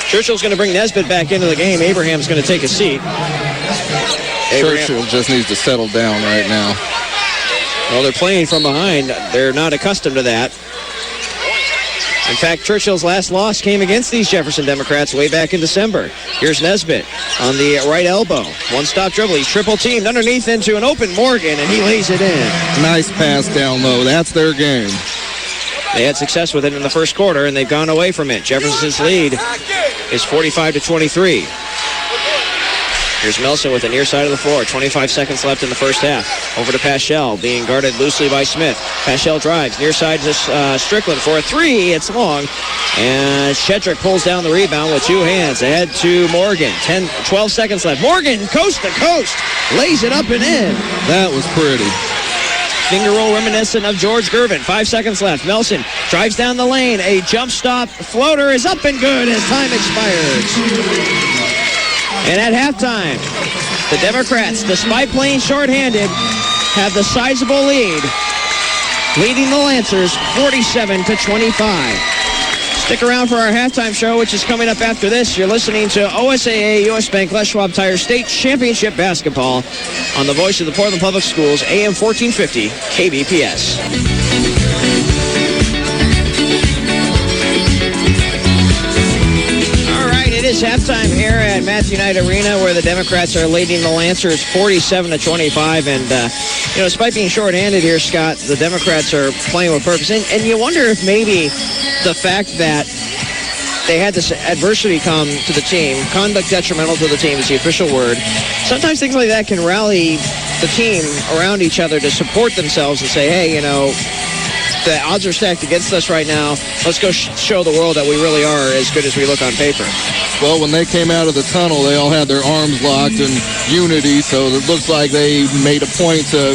Churchill's going to bring Nesbitt back into the game. Abraham's going to take a seat. Churchill just needs to settle down right now. Well, they're playing from behind. They're not accustomed to that. In fact, Churchill's last loss came against these Jefferson Democrats way back in December. Here's Nesbitt on the right elbow. One-stop dribble. He's triple-teamed underneath into an open Morgan, and he lays it in. Nice pass down low. That's their game. They had success with it in the first quarter, and they've gone away from it. Jefferson's lead is 45-23. Here's Melson with the near side of the floor. 25 seconds left in the first half. Over to Paschal, being guarded loosely by Smith. Paschal drives near side to Strickland for a 3. It's long. And Shedrick pulls down the rebound with 2 hands. Ahead to Morgan. 12 seconds left. Morgan, coast to coast, lays it up and in. That was pretty. Finger roll reminiscent of George Gervin. 5 seconds left. Melson drives down the lane. A jump stop floater is up and good as time expires. And at halftime, the Democrats, despite playing shorthanded, have the sizable lead, leading the Lancers 47-25. Stick around for our halftime show, which is coming up after this. You're listening to OSAA US Bank Les Schwab Tire State Championship Basketball on the voice of the Portland Public Schools, AM 1450, KBPS. It is halftime here at Matthew Knight Arena, where the Democrats are leading the Lancers 47-25. And, despite being shorthanded here, Scott, the Democrats are playing with purpose. And you wonder if maybe the fact that they had this adversity come to the team, conduct detrimental to the team is the official word. Sometimes things like that can rally the team around each other to support themselves and say, hey, the odds are stacked against us right now. Let's go show the world that we really are as good as we look on paper. Well, when they came out of the tunnel, they all had their arms locked in unity, so it looks like they made a point to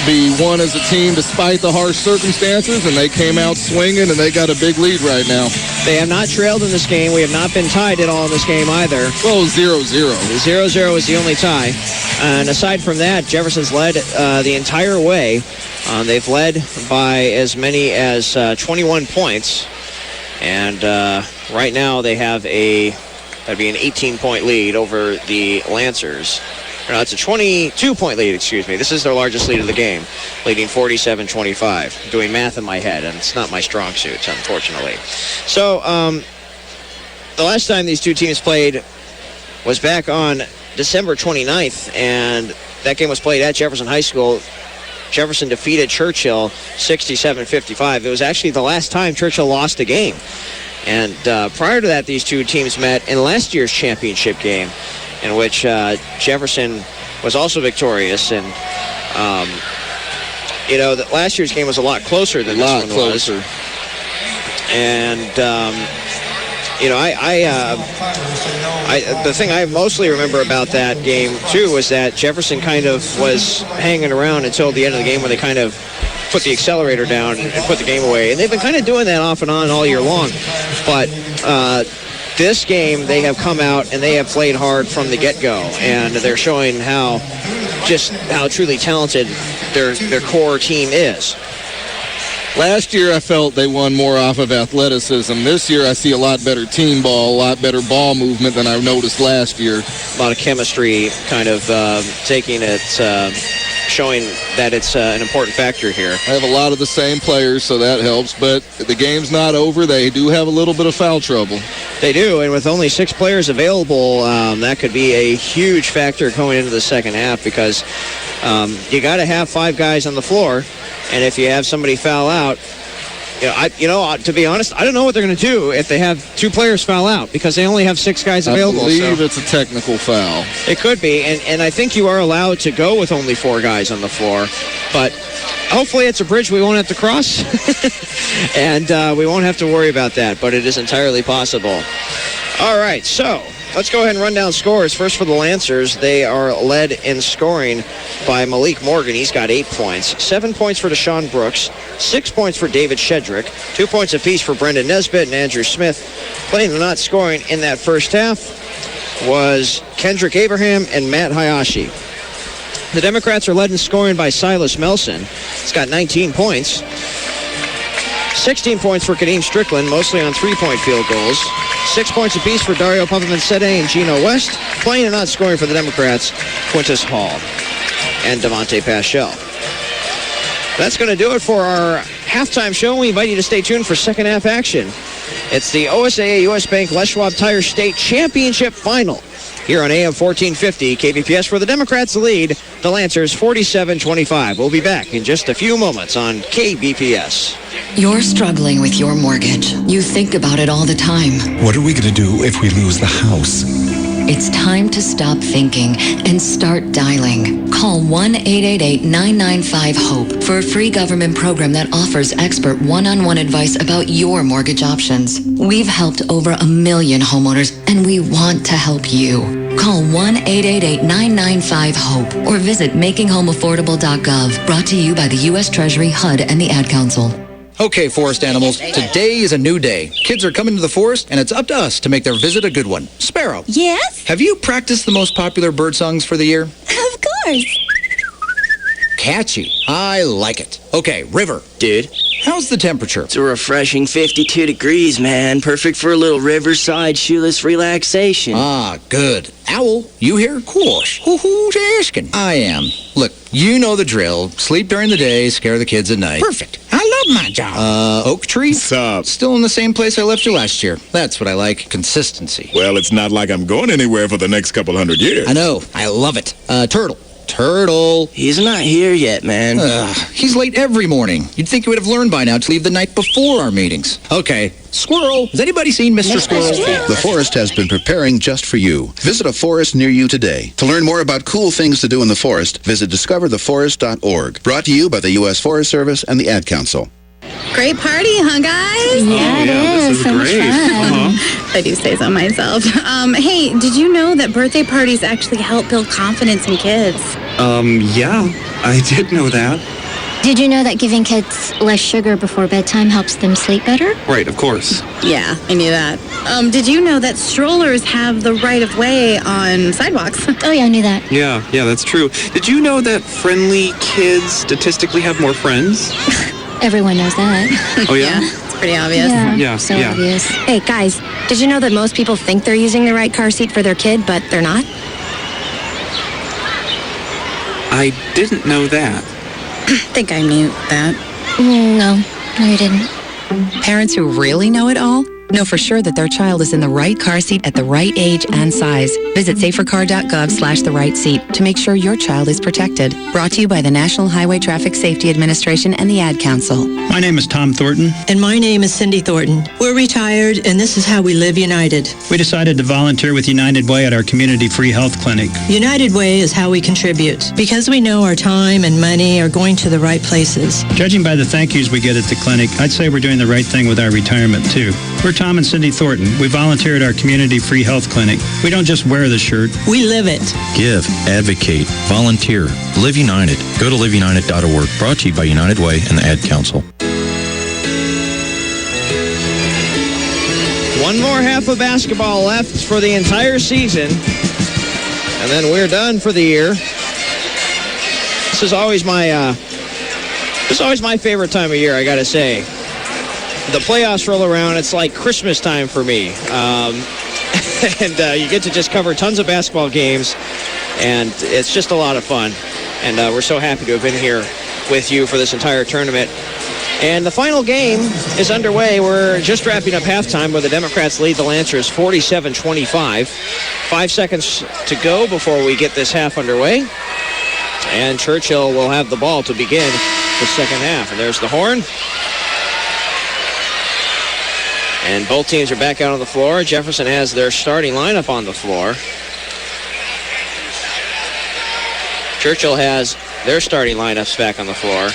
be one as a team despite the harsh circumstances, and they came out swinging, and they got a big lead right now. They have not trailed in this game. We have not been tied at all in this game either. Well, 0-0. 0-0 is the only tie. And aside from that, Jefferson's led the entire way. They've led by as many as 21 points. And right now they have that'd be an 18-point lead over the Lancers. No, it's a 22-point lead, excuse me. This is their largest lead of the game, leading 47-25. I'm doing math in my head, and it's not my strong suit, unfortunately. So the last time these two teams played was back on December 29th, and that game was played at Jefferson High School. Jefferson defeated Churchill 67-55. It was actually the last time Churchill lost a game. And prior to that, these two teams met in last year's championship game, in which Jefferson was also victorious. And, last year's game was a lot closer than this one was. And, the thing I mostly remember about that game, too, was that Jefferson kind of was hanging around until the end of the game when they kind of put the accelerator down and put the game away. And they've been kind of doing that off and on all year long. But this game, they have come out and they have played hard from the get-go. And they're showing how truly talented their core team is. Last year, I felt they won more off of athleticism. This year, I see a lot better team ball, a lot better ball movement than I noticed last year. A lot of chemistry kind of taking it, showing that it's an important factor here. I have a lot of the same players, so that helps. But the game's not over. They do have a little bit of foul trouble. They do, and with only 6 players available, that could be a huge factor going into the second half because you got to have 5 guys on the floor. And if you have somebody foul out, to be honest, I don't know what they're going to do if they have 2 players foul out because they only have 6 guys available. I believe it's a technical foul. It could be, and I think you are allowed to go with only 4 guys on the floor. But hopefully it's a bridge we won't have to cross, and we won't have to worry about that. But it is entirely possible. All right, so let's go ahead and run down scores. First for the Lancers, they are led in scoring by Malik Morgan. He's got 8 points. 7 points for Deshaun Brooks. 6 points for David Shedrick. 2 points apiece for Brendan Nesbitt and Andrew Smith. Playing the not scoring in that first half was Kendrick Abraham and Matt Hayashi. The Democrats are led in scoring by Silas Melson. He's got 19 points. 16 points for Kadeem Strickland, mostly on 3-point field goals. 6 points apiece for Dario Pupperman-Sede and Gino West. Playing and not scoring for the Democrats, Quintus Hall and Devontae Paschal. That's going to do it for our halftime show. We invite you to stay tuned for second half action. It's the OSAA US Bank Les Schwab Tire State Championship Final here on AM 1450. KBPS for the Democrats lead. The Lancers 47-25. We'll be back in just a few moments on KBPS. You're struggling with your mortgage. You think about it all the time. What are we going to do if we lose the house? It's time to stop thinking and start dialing. Call 1-888-995-HOPE for a free government program that offers expert one-on-one advice about your mortgage options. We've helped over 1 million homeowners, and we want to help you. Call 1-888-995-HOPE or visit makinghomeaffordable.gov. Brought to you by the U.S. Treasury, HUD, and the Ad Council. Okay, forest animals, today is a new day. Kids are coming to the forest, and it's up to us to make their visit a good one. Sparrow. Yes? Have you practiced the most popular bird songs for the year? Of course. Catchy. I like it. Okay, River. Dude. How's the temperature? It's a refreshing 52 degrees, man. Perfect for a little riverside shoeless relaxation. Ah, good. Owl, you here? Whoosh. Who's asking? I am. Look, you know the drill. Sleep during the day, scare the kids at night. Perfect. I love my job. Oak Tree? What's up? Still in the same place I left you last year. That's what I like. Consistency. Well, it's not like I'm going anywhere for the next couple hundred years. I know. I love it. Turtle. He's not here yet, man. He's late every morning. You'd think he would have learned by now to leave the night before our meetings. Okay. Squirrel. Has anybody seen Mr. Squirrel? The forest has been preparing just for you. Visit a forest near you today. To learn more about cool things to do in the forest, visit discovertheforest.org. Brought to you by the U.S. Forest Service and the Ad Council. Great party, huh, guys? Yeah, it is. So much fun. I do say so myself. Hey, did you know that birthday parties actually help build confidence in kids? Yeah, I did know that. Did you know that giving kids less sugar before bedtime helps them sleep better? Right, of course. Yeah, I knew that. Did you know that strollers have the right of way on sidewalks? Oh, yeah, I knew that. Yeah, that's true. Did you know that friendly kids statistically have more friends? Everyone knows that. Oh, yeah? It's pretty obvious. Yeah. Obvious. Hey, guys, did you know that most people think they're using the right car seat for their kid, but they're not? I didn't know that. I think I knew that. No, you didn't. Parents who really know it all Know for sure that their child is in the right car seat at the right age and size. Visit safercar.gov/the right seat to make sure your child is protected. Brought to you by the National Highway Traffic Safety Administration and the Ad Council. My name is Tom Thornton. And my name is Cindy Thornton. We're retired, and this is how we live United. We decided to volunteer with United Way at our community free health clinic. United Way is how we contribute, because we know our time and money are going to the right places. Judging by the thank yous we get at the clinic, I'd say we're doing the right thing with our retirement, too. We're Tom and Cindy Thornton. We volunteer at our community free health clinic. We don't just wear the shirt. We live it. Give, advocate, volunteer. Live United. Go to liveunited.org. Brought to you by United Way and the Ad Council. One more half of basketball left for the entire season, and then we're done for the year. This is always my favorite time of year, I gotta say. The playoffs roll around, it's like Christmas time for me. And you get to just cover tons of basketball games, and it's just a lot of fun. And we're so happy to have been here with you for this entire tournament. And the final game is underway. We're just wrapping up halftime where the Democrats lead the Lancers 47-25. 5 seconds to go before we get this half underway. And Churchill will have the ball to begin the second half. And there's the horn. And both teams are back out on the floor. Jefferson has their starting lineup on the floor. Churchill has their starting lineups back on the floor.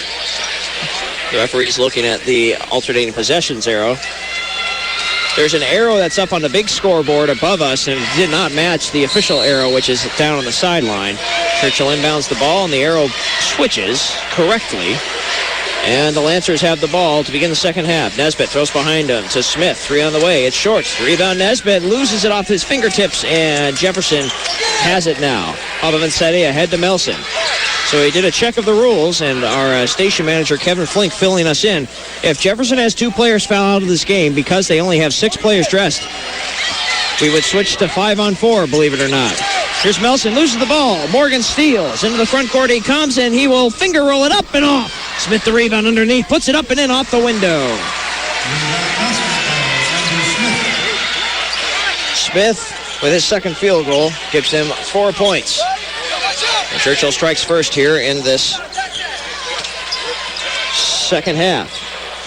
The referee's looking at the alternating possessions arrow. There's an arrow that's up on the big scoreboard above us, and it did not match the official arrow, which is down on the sideline. Churchill inbounds the ball, and the arrow switches correctly. And the Lancers have the ball to begin the second half. Nesbitt throws behind him to Smith. 3 on the way. It's Shorts. Rebound Nesbitt. Loses it off his fingertips. And Jefferson has it now. Papa Vincetti ahead to Melson. So he did a check of the rules. And our station manager, Kevin Flink, filling us in. If Jefferson has 2 players foul out of this game because they only have 6 players dressed, we would switch to 5-on-4, believe it or not. Here's Melson, loses the ball. Morgan steals. Into the front court he comes, and he will finger roll it up and off. Smith the rebound underneath, puts it up and in off the window. Smith, with his second field goal, gives him 4 points. And Churchill strikes first here in this second half.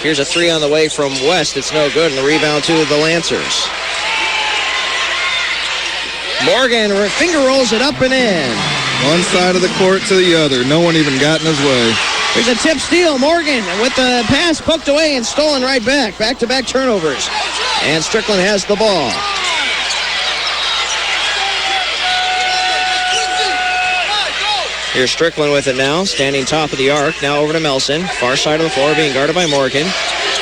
Here's a 3 on the way from West. It's no good, and the rebound to the Lancers. Morgan finger rolls it up and in. One side of the court to the other. No one even got in his way. There's a tip steal. Morgan with the pass poked away and stolen right back. Back-to-back turnovers. And Strickland has the ball. Here's Strickland with it now. Standing top of the arc. Now over to Melson. Far side of the floor being guarded by Morgan.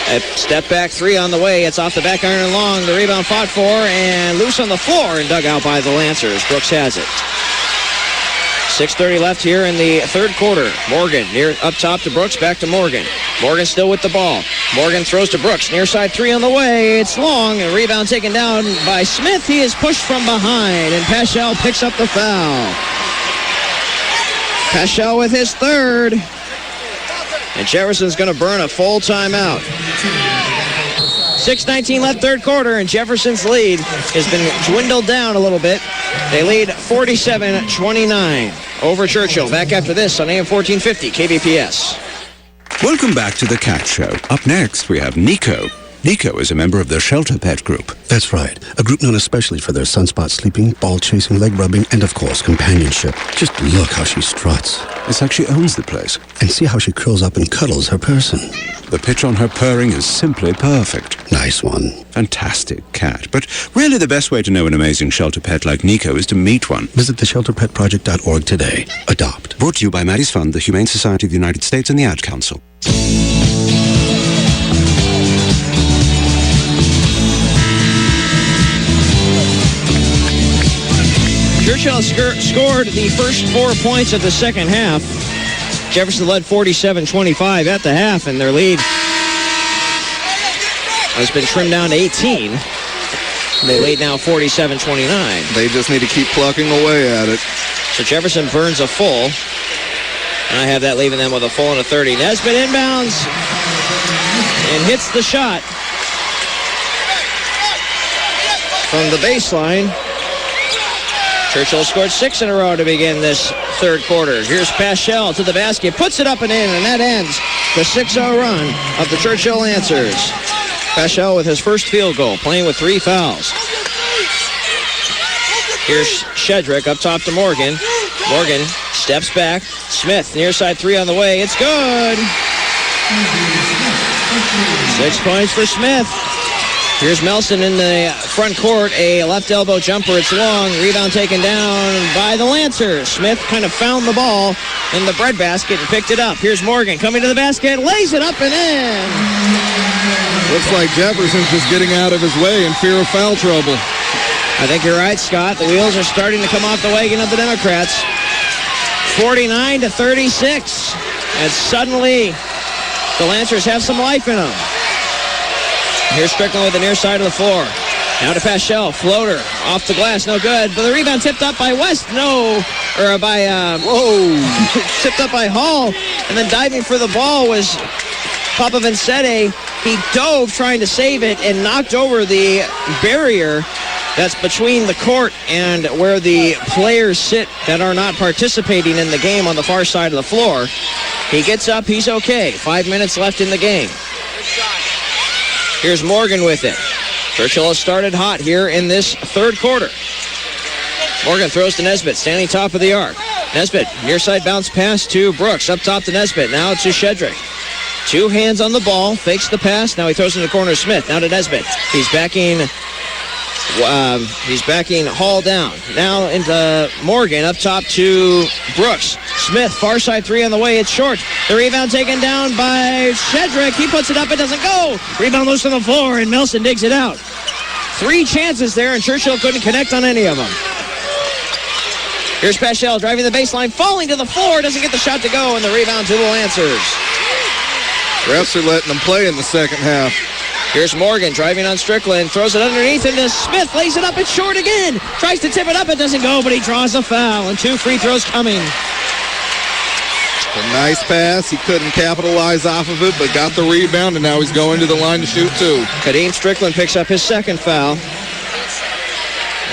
A step back 3 on the way. It's off the back iron and long. The rebound fought for and loose on the floor and dug out by the Lancers. Brooks has it. 6:30 left here in the third quarter. Morgan near up top to Brooks, back to Morgan. Morgan still with the ball. Morgan throws to Brooks. Near side 3 on the way. It's long. A rebound taken down by Smith. He is pushed from behind, and Paschal picks up the foul. Paschal with his third. And Jefferson's going to burn a full timeout. 6:19 left third quarter, and Jefferson's lead has been dwindled down a little bit. They lead 47-29 over Churchill. Back after this on AM 1450 KBPS. Welcome back to the Cat Show. Up next, we have Nico. Nico is a member of the Shelter Pet Group. That's right. A group known especially for their sunspot sleeping, ball chasing, leg rubbing, and of course, companionship. Just look how she struts. It's like she owns the place. And see how she curls up and cuddles her person. The pitch on her purring is simply perfect. Nice one. Fantastic cat. But really the best way to know an amazing shelter pet like Nico is to meet one. Visit theshelterpetproject.org today. Adopt. Brought to you by Maddie's Fund, the Humane Society of the United States, and the Ad Council. Churchill scored the first 4 points of the second half. Jefferson led 47-25 at the half, and their lead has been trimmed down to 18. They lead now 47-29. They just need to keep plucking away at it. So Jefferson burns a full, and I have that leaving them with a full and a 30. Nesbitt inbounds and hits the shot. from the baseline. Churchill scored 6 in a row to begin this third quarter. Here's Paschal to the basket, puts it up and in, and that ends the 6-0 run of the Churchill Lancers. Paschal with his first field goal, playing with 3 fouls. Here's Shedrick up top to Morgan. Morgan steps back. Smith, near side 3 on the way. It's good. 6 points for Smith. Here's Melson in the front court. A left elbow jumper. It's long. Rebound taken down by the Lancers. Smith kind of found the ball in the breadbasket and picked it up. Here's Morgan coming to the basket. Lays it up and in. Looks like Jefferson's just getting out of his way in fear of foul trouble. I think you're right, Scott. The wheels are starting to come off the wagon of the Democrats. 49-36. And suddenly, the Lancers have some life in them. Here's Strickland with the near side of the floor. Now to Paschal. Floater. Off the glass. No good. But the rebound tipped up by West. Tipped up by Hall. And then diving for the ball was Papa Vincente. He dove trying to save it and knocked over the barrier that's between the court and where the players sit that are not participating in the game on the far side of the floor. He gets up. He's okay. 5 minutes left in the game. Here's Morgan with it. Churchill has started hot here in this third quarter. Morgan throws to Nesbitt, standing top of the arc. Nesbitt, near side bounce pass to Brooks. Up top to Nesbitt. Now to Shedrick. 2 hands on the ball. Fakes the pass. Now he throws in the corner. Smith. Now to Nesbitt. He's backing Hall down. Now into Morgan. Up top to Brooks. Smith, far side 3 on the way. It's short. The rebound taken down by Shedrick. He puts it up. It doesn't go. Rebound loose on the floor, and Melson digs it out. 3 chances there, and Churchill couldn't connect on any of them. Here's Paschal driving the baseline, falling to the floor. Doesn't get the shot to go, and the rebound to the Lancers. Refs are letting them play in the second half. Here's Morgan driving on Strickland. Throws it underneath into Smith. Lays it up. It's short again. Tries to tip it up. It doesn't go, but he draws a foul. And 2 free throws coming. A nice pass. He couldn't capitalize off of it, but got the rebound, and now he's going to the line to shoot 2. Kadeem Strickland picks up his second foul.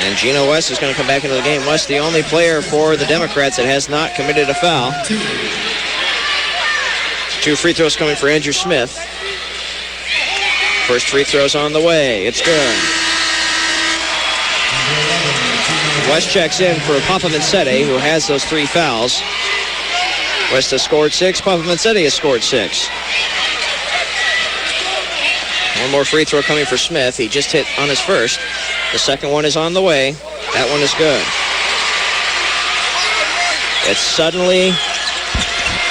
And Geno West is going to come back into the game. West, the only player for the Democrats that has not committed a foul. 2 free throws coming for Andrew Smith. First free throw's on the way. It's good. West checks in for Papa Vincente, who has those 3 fouls. West has scored 6. Papa Vincente has scored 6. One more free throw coming for Smith. He just hit on his first. The second one is on the way. That one is good. It's suddenly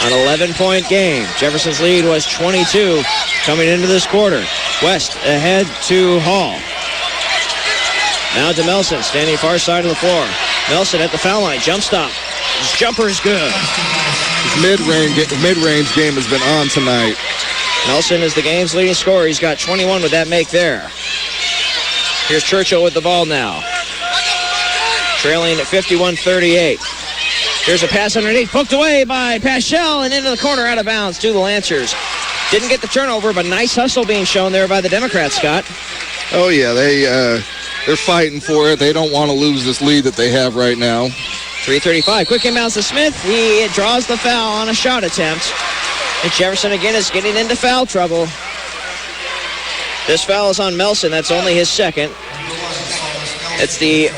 an 11-point game. Jefferson's lead was 22 coming into this quarter. West ahead to Hall. Now to Melson, standing far side of the floor. Melson at the foul line. Jump stop. His jumper is good. His mid-range game has been on tonight. Melson is the game's leading scorer. He's got 21 with that make there. Here's Churchill with the ball now. Trailing at 51-38. Here's a pass underneath. Poked away by Paschal and into the corner out of bounds to the Lancers. Didn't get the turnover, but nice hustle being shown there by the Democrats, Scott. Oh, yeah. They're fighting for it. They don't want to lose this lead that they have right now. 3:35. Quick inbounds to Smith. He draws the foul on a shot attempt. And Jefferson again is getting into foul trouble. This foul is on Melson. That's only his second. It's the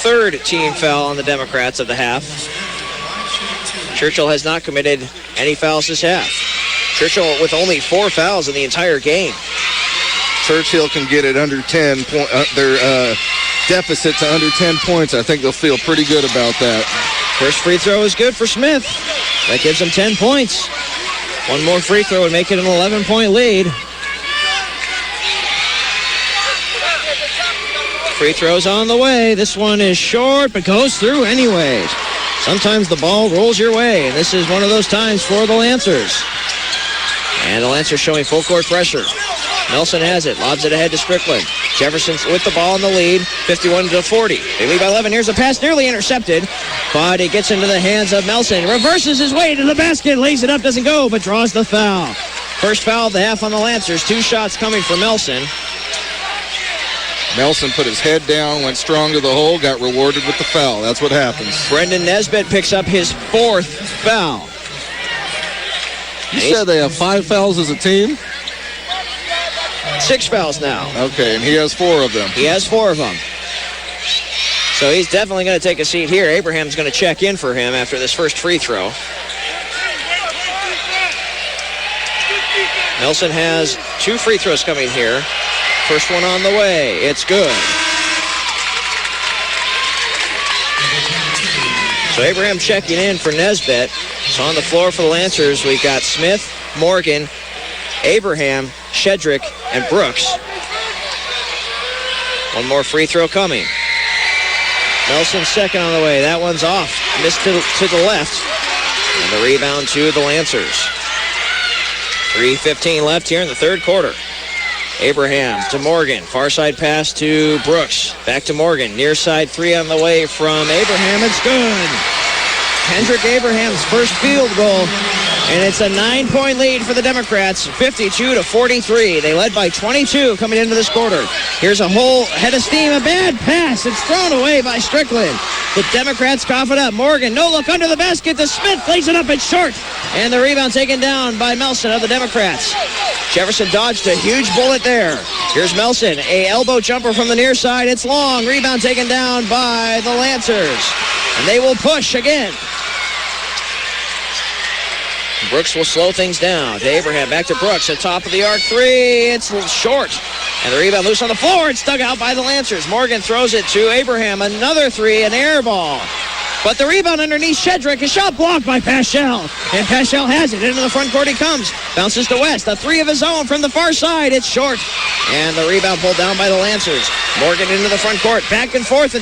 3rd team foul on the Democrats of the half. Churchill has not committed any fouls this half. Churchill with only 4 fouls in the entire game. Churchill can get it under 10 points. Their deficit to under 10 points. I think they'll feel pretty good about that. First free throw is good for Smith. That gives him 10 points. One more free throw would make it an 11-point lead. Free throws on the way. This one is short, but goes through anyways. Sometimes the ball rolls your way, and this is one of those times for the Lancers. And the Lancers showing full court pressure. Nelson has it, lobs it ahead to Strickland. Jefferson with the ball in the lead, 51-40. They lead by 11. Here's a pass nearly intercepted, but it gets into the hands of Melson. Reverses his way to the basket, lays it up, doesn't go, but draws the foul. First foul of the half on the Lancers. 2 shots coming for Melson. Nelson put his head down, went strong to the hole, got rewarded with the foul. That's what happens. Brendan Nesbitt picks up his 4th foul. You said they have 5 fouls as a team? 6 fouls now. Okay, and he has 4 of them. He has 4 of them. So he's definitely going to take a seat here. Abraham's going to check in for him after this first free throw. Nelson has 2 free throws coming here. First one on the way. It's good. So Abraham checking in for Nesbitt. So on the floor for the Lancers, we've got Smith, Morgan, Abraham, Shedrick, and Brooks. One more free throw coming. Nelson second on the way. That one's off. Missed to the left. And the rebound to the Lancers. 3:15 left here in the third quarter. Abraham to Morgan. Far side pass to Brooks. Back to Morgan. Near side 3 on the way from Abraham. It's good. Kendrick Abraham's first field goal. And it's a 9-point lead for the Democrats, 52-43. They led by 22 coming into this quarter. Here's a whole head of steam, a bad pass. It's thrown away by Strickland. The Democrats cough it up. Morgan, no look under the basket to Smith, lays it up, it's short. And the rebound taken down by Melson of the Democrats. Jefferson dodged a huge bullet there. Here's Melson, a elbow jumper from the near side. It's long, rebound taken down by the Lancers. And they will push again. Brooks will slow things down to Abraham. Back to Brooks at top of the arc 3. It's short. And the rebound loose on the floor. It's dug out by the Lancers. Morgan throws it to Abraham. Another 3, an air ball. But the rebound underneath Shedrick. A shot blocked by Paschal. And Paschal has it. Into the front court he comes. Bounces to West. A 3 of his own from the far side. It's short. And the rebound pulled down by the Lancers. Morgan into the front court. Back and forth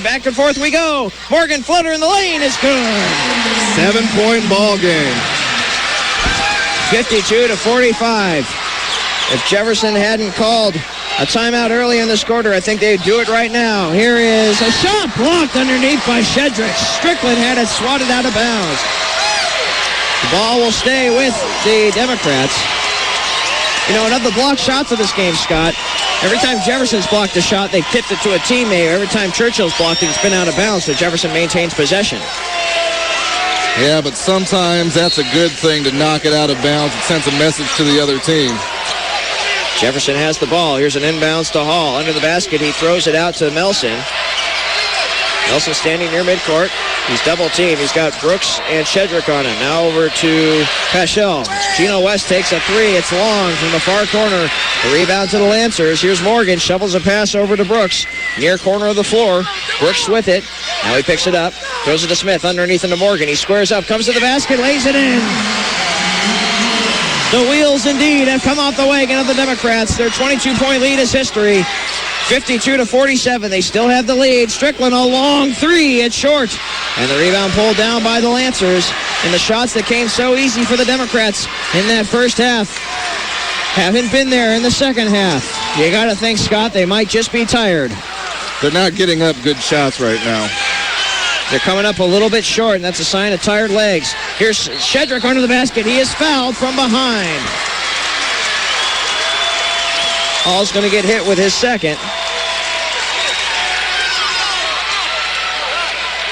we go. Morgan floater in the lane is good. 7-point ball game. 52-45. If Jefferson hadn't called a timeout early in this quarter, I think they'd do it right now. Here is a shot blocked underneath by Shedrick. Strickland had it swatted out of bounds. The ball will stay with the Democrats. You know, and of the blocked shots of this game, Scott, every time Jefferson's blocked a shot, they've tipped it to a teammate. Every time Churchill's blocked it, it's been out of bounds, so Jefferson maintains possession. Yeah, but sometimes that's a good thing to knock it out of bounds. It sends a message to the other team. Jefferson has the ball. Here's an inbounds to Hall. Under the basket, he throws it out to Melson. Melson standing near midcourt. He's double-teamed. He's got Brooks and Shedrick on him. Now over to Paschal. Gino West takes a 3. It's long from the far corner. The rebound to the Lancers. Here's Morgan. Shovels a pass over to Brooks. Near corner of the floor. Brooks with it. Now he picks it up. Throws it to Smith. Underneath into Morgan. He squares up. Comes to the basket. Lays it in. The wheels indeed have come off the wagon of the Democrats. Their 22-point lead is history. 52-47. They still have the lead. Strickland, a long 3. It's short. And the rebound pulled down by the Lancers. And the shots that came so easy for the Democrats in that first half haven't been there in the second half. You got to think, Scott, they might just be tired. They're not getting up good shots right now. They're coming up a little bit short, and that's a sign of tired legs. Here's Shedrick under the basket. He is fouled from behind. Hall's going to get hit with his second.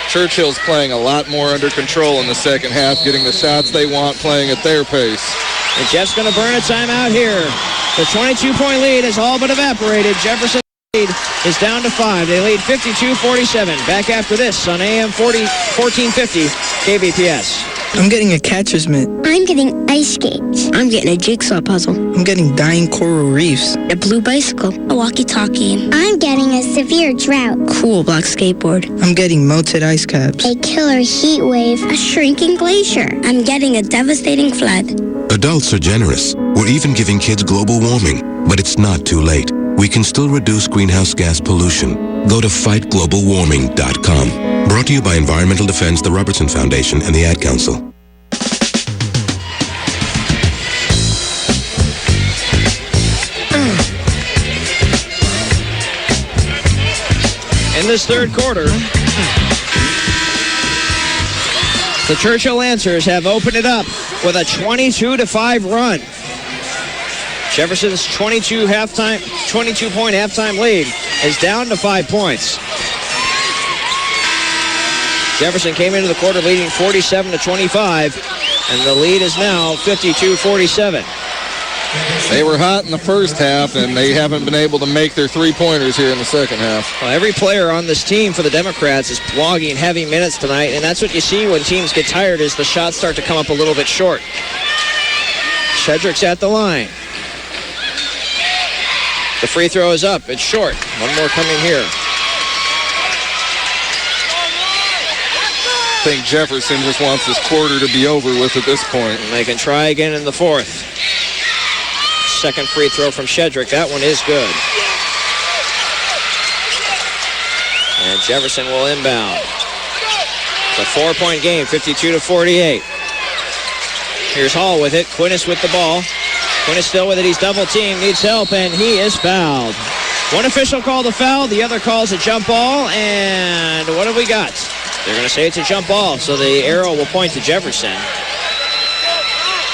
Churchill's playing a lot more under control in the second half, getting the shots they want, playing at their pace. And Jeff's going to burn a timeout here. The 22-point lead has all but evaporated. Jefferson lead is down to 5. They lead 52-47. Back after this on AM 1450 KBPS. I'm getting a catcher's mitt. I'm getting ice skates. I'm getting a jigsaw puzzle. I'm getting dying coral reefs. A blue bicycle. A walkie-talkie. I'm getting a severe drought. Cool block skateboard. I'm getting melted ice caps. A killer heat wave. A shrinking glacier. I'm getting a devastating flood. Adults are generous. We're even giving kids global warming. But it's not too late. We can still reduce greenhouse gas pollution. Go to fightglobalwarming.com. Brought to you by Environmental Defense, the Robertson Foundation, and the Ad Council. In this third quarter, the Churchill Lancers have opened it up with a 22-5 run. Jefferson's 22-point halftime lead is down to 5 points. Jefferson came into the quarter leading 47-25, and the lead is now 52-47. They were hot in the first half, and they haven't been able to make their three-pointers here in the second half. Well, every player on this team for the Democrats is logging heavy minutes tonight, and that's what you see when teams get tired is the shots start to come up a little bit short. Shedrick's at the line. The free throw is up. It's short. One more coming here. I think Jefferson just wants this quarter to be over with at this point. And they can try again in the fourth. Second free throw from Shedrick. That one is good. And Jefferson will inbound. It's a 4-point game, 52-48. Here's Hall with it. Quinnis with the ball. Quinnis still with it. He's double teamed, needs help, and he is fouled. One official called a foul. The other calls a jump ball. And what have we got? They're going to say it's a jump ball, so the arrow will point to Jefferson.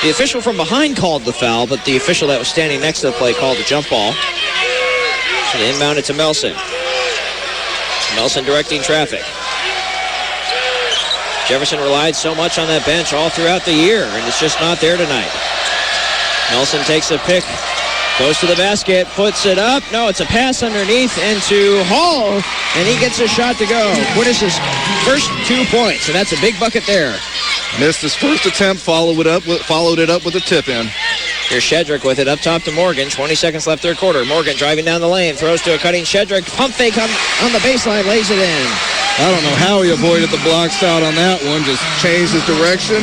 The official from behind called the foul, but the official that was standing next to the play called a jump ball. So they inbound it to Melson. Melson directing traffic. Jefferson relied so much on that bench all throughout the year, and it's just not there tonight. Melson takes a pick, goes to the basket, puts it up. No, it's a pass underneath into Hall, and he gets a shot to go. Quinnis' first 2 points, and that's a big bucket there. Missed his first attempt, followed it up with a tip-in. Here's Shedrick with it up top to Morgan. 20 seconds left third quarter. Morgan driving down the lane, throws to a cutting Shedrick. Pump fake on the baseline, lays it in. I don't know how he avoided the block shot on that one. Just changed his direction.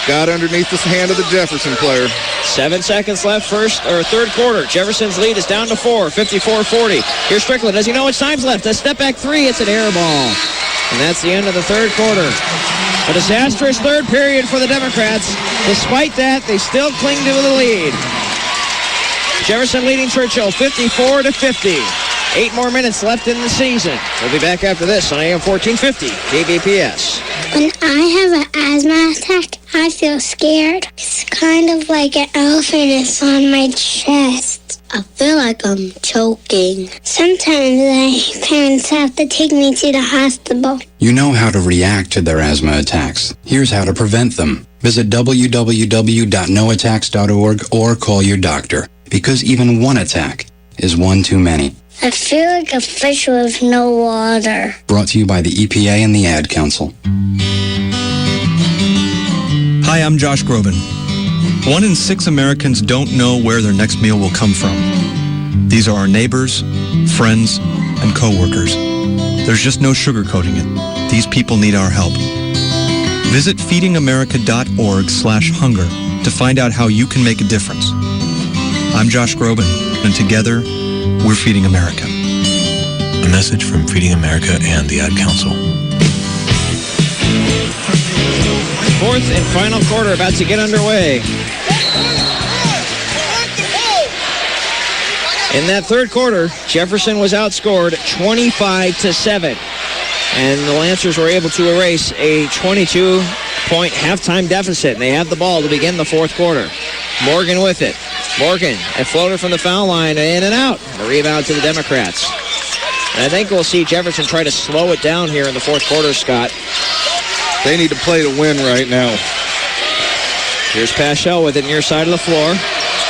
Got underneath the hand of the Jefferson player. 7 seconds left third quarter. Jefferson's lead is down to 4, 54-40. Here's Strickland. Does he know what time's left? A step back three. It's an air ball. And that's the end of the third quarter. A disastrous third period for the Democrats. Despite that, they still cling to the lead. Jefferson leading Churchill 54-50. 8 more minutes left in the season. We'll be back after this on AM 1450 KBPS. When I have an asthma attack, I feel scared. It's kind of like an elephant is on my chest. I feel like I'm choking. Sometimes my parents have to take me to the hospital. You know how to react to their asthma attacks. Here's how to prevent them. Visit www.noattacks.org or call your doctor, because even one attack is one too many. I feel like a fish with no water. Brought to you by the EPA and the Ad Council. Hi, I'm Josh Groban. 1 in 6 Americans don't know where their next meal will come from. These are our neighbors, friends, and coworkers. There's just no sugarcoating it. These people need our help. Visit feedingamerica.org/hunger to find out how you can make a difference. I'm Josh Groban, and together, we're Feeding America. A message from Feeding America and the Ad Council. Fourth and final quarter about to get underway. In that third quarter, Jefferson was outscored 25-7. And the Lancers were able to erase a 22-point halftime deficit. And they have the ball to begin the fourth quarter. Morgan with it. Morgan, a floater from the foul line, in and out. The rebound to the Democrats. And I think we'll see Jefferson try to slow it down here in the fourth quarter, Scott. They need to play to win right now. Here's Paschal with it near side of the floor.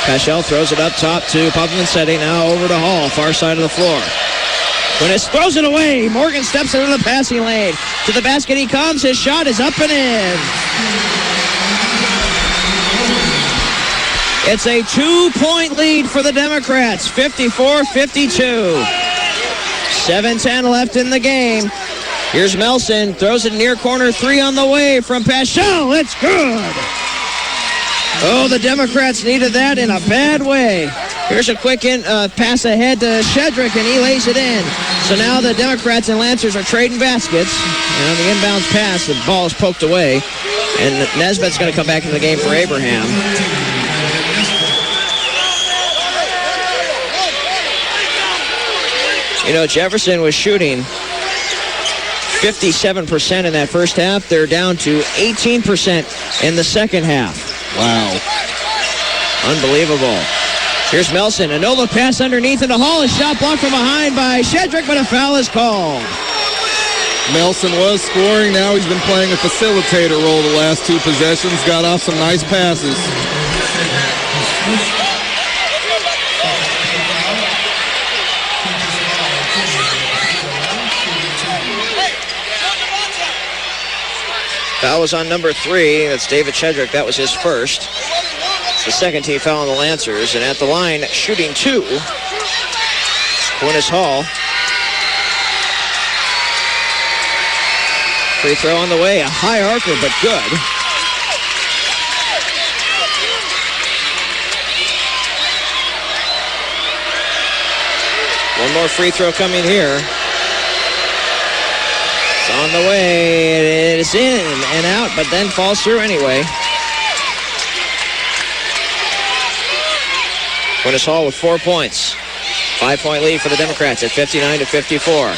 Paschal throws it up top to Papamansetti. Now over to Hall, far side of the floor. Quinnis throws it away. Morgan steps into the passing lane. To the basket he comes. His shot is up and in. It's a 2-point lead for the Democrats, 54-52. 7:10 left in the game. Here's Melson, throws it near corner three on the way from Paschal. It's good. Oh, the Democrats needed that in a bad way. Here's a quick pass ahead to Shedrick, and he lays it in. So now the Democrats and Lancers are trading baskets. And on the inbounds pass, the ball is poked away. And Nesbitt's going to come back in the game for Abraham. You know, Jefferson was shooting 57% in that first half. They're down to 18% in the second half. Wow. Unbelievable. Here's Melson. A no-look pass underneath into Hall. A shot blocked from behind by Shedrick, but a foul is called. Melson was scoring. Now he's been playing a facilitator role the last two possessions. Got off some nice passes. Foul was on number 3. That's David Shedrick. That was his first. It's the second team foul on the Lancers. And at the line, shooting 2, Quintus Hall. Free throw on the way. A high arcer, but good. One more free throw coming here. It's on the way. It is in and out, but then falls through anyway. Quintus Hall with 4 points. 5-point lead for the Democrats at 59-54.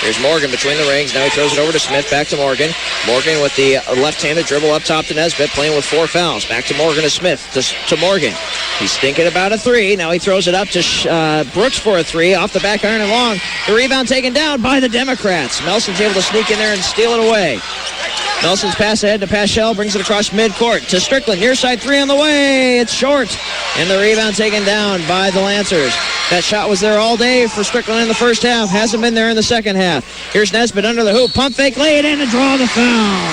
Here's Morgan between the rings. Now he throws it over to Smith. Back to Morgan. Morgan with the left-handed dribble up top to Nesbitt, playing with 4 fouls. Back to Morgan to Smith. To Morgan. He's thinking about a 3. Now he throws it up to Brooks for a 3. Off the back iron and long. The rebound taken down by the Democrats. Melson's able to sneak in there and steal it away. Melson's pass ahead to Paschal, brings it across midcourt to Strickland. Near side 3 on the way. It's short. And the rebound taken down by the Lancers. That shot was there all day for Strickland in the first half. Hasn't been there in the second half. Here's Nesbitt under the hoop. Pump fake, lay it in, and draw the foul.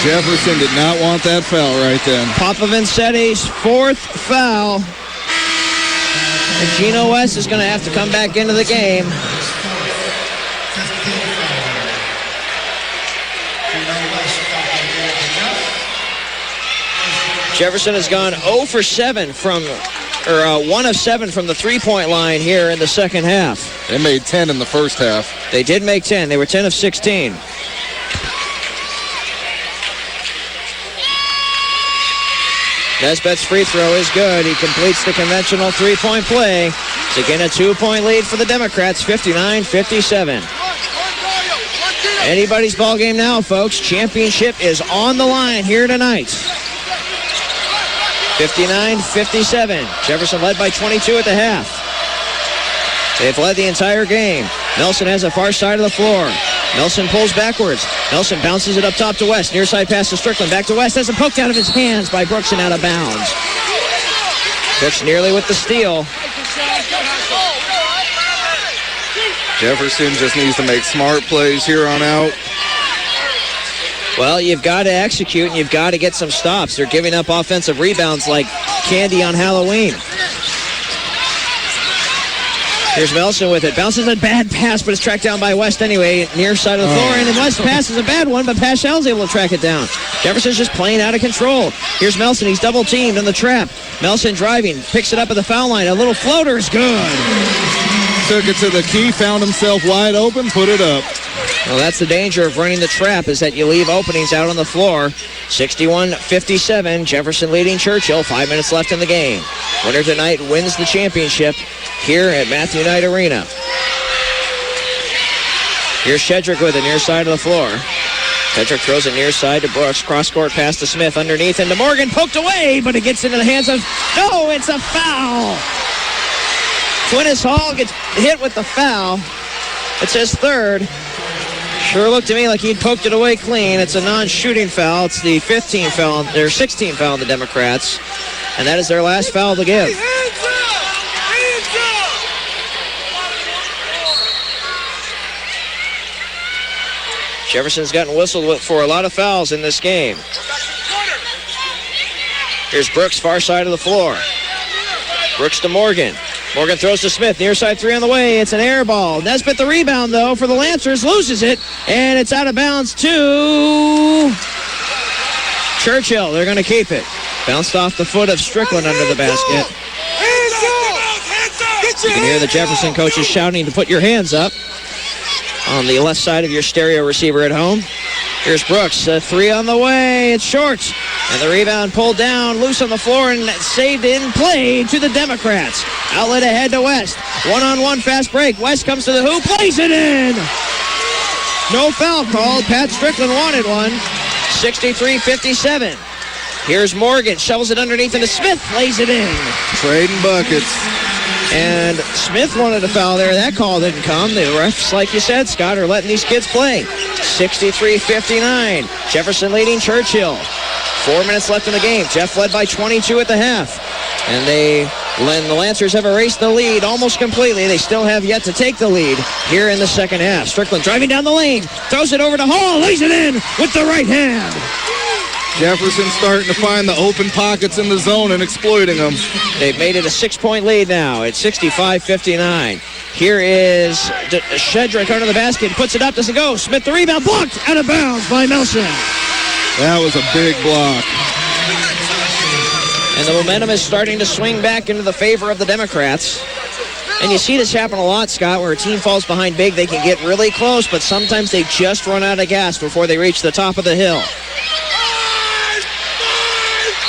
Jefferson did not want that foul right then. Papa Vincetti's 4th foul. And Gino West is going to have to come back into the game. Jefferson has gone 0 for 7 from, 1 of 7 from the three-point line here in the second half. They made 10 in the first half. They did make 10. They were 10 of 16. Nesbitt's free throw is good. He completes the conventional three-point play. It's again a 2-point lead for the Democrats, 59-57. Anybody's ball game now, folks. Championship is on the line here tonight. 59-57. Jefferson led by 22 at the half. They've led the entire game. Nelson has a far side of the floor. Nelson pulls backwards. Nelson bounces it up top to West. Near side pass to Strickland. Back to West. Has it poked out of his hands by Brooks and out of bounds. Brooks nearly with the steal. Jefferson just needs to make smart plays here on out. Well, you've got to execute, and you've got to get some stops. They're giving up offensive rebounds like candy on Halloween. Here's Melson with it. Bounces a bad pass, but it's tracked down by West anyway. Near side of the floor, and West's pass is a bad one, but Paschal's able to track it down. Jefferson's just playing out of control. Here's Melson. He's double-teamed on the trap. Melson driving, picks it up at the foul line. A little floater is good. Took it to the key, found himself wide open, put it up. Well, that's the danger of running the trap, is that you leave openings out on the floor. 61-57, Jefferson leading Churchill. 5 minutes left in the game. Winner tonight wins the championship here at Matthew Knight Arena. Here's Shedrick with it near side of the floor. Shedrick throws it near side to Brooks. Cross-court pass to Smith underneath into Morgan. Poked away, but it gets into the hands of... No, it's a foul! Quintus Hall gets hit with the foul. It's his third. Sure looked to me like he'd poked it away clean. It's a non-shooting foul. It's the 15th foul, their 16th foul on the Democrats. And that is their last foul to give. Jefferson's gotten whistled for a lot of fouls in this game. Here's Brooks, far side of the floor. Brooks to Morgan. Morgan throws to Smith. Near side 3 on the way. It's an air ball. Nesbitt the rebound, though, for the Lancers. Loses it. And it's out of bounds to Churchill. They're going to keep it. Bounced off the foot of Strickland under the basket. You can hear the Jefferson coaches shouting to put your hands up on the left side of your stereo receiver at home. Here's Brooks. 3 on the way. It's short. And the rebound pulled down, loose on the floor, and saved in play to the Democrats. Outlet ahead to West. One-on-one fast break. West comes to the hoop, plays it in. No foul called. Pat Strickland wanted one. 63-57. Here's Morgan. Shovels it underneath into Smith. Lays it in. Trading buckets. And Smith wanted a foul there. That call didn't come. The refs, like you said, Scott, are letting these kids play. 63-59. Jefferson leading Churchill. 4 minutes left in the game. Jeff led by 22 at the half. And the Lancers have erased the lead almost completely. They still have yet to take the lead here in the second half. Strickland driving down the lane. Throws it over to Hall. Lays it in with the right hand. Jefferson starting to find the open pockets in the zone and exploiting them. They've made it a 6-point lead now. It's 65-59. Here is Shedrick under the basket. Puts it up. Doesn't go. Smith the rebound. Blocked out of bounds by Nelson. That was a big block. And the momentum is starting to swing back into the favor of the Democrats. And you see this happen a lot, Scott, where a team falls behind big. They can get really close, but sometimes they just run out of gas before they reach the top of the hill.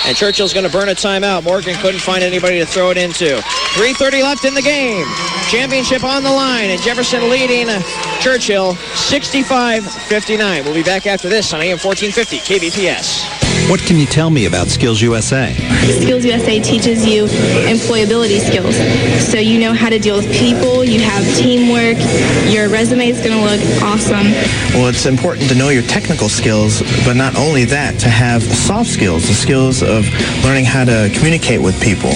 And Churchill's going to burn a timeout. Morgan couldn't find anybody to throw it into. 3:30 left in the game. Championship on the line, and Jefferson leading Churchill 65-59. We'll be back after this on AM 1450 KBPS. What can you tell me about Skills USA? Skills USA teaches you employability skills. So you know how to deal with people, you have teamwork, your resume is going to look awesome. Well, it's important to know your technical skills, but not only that, to have soft skills, the skills of learning how to communicate with people.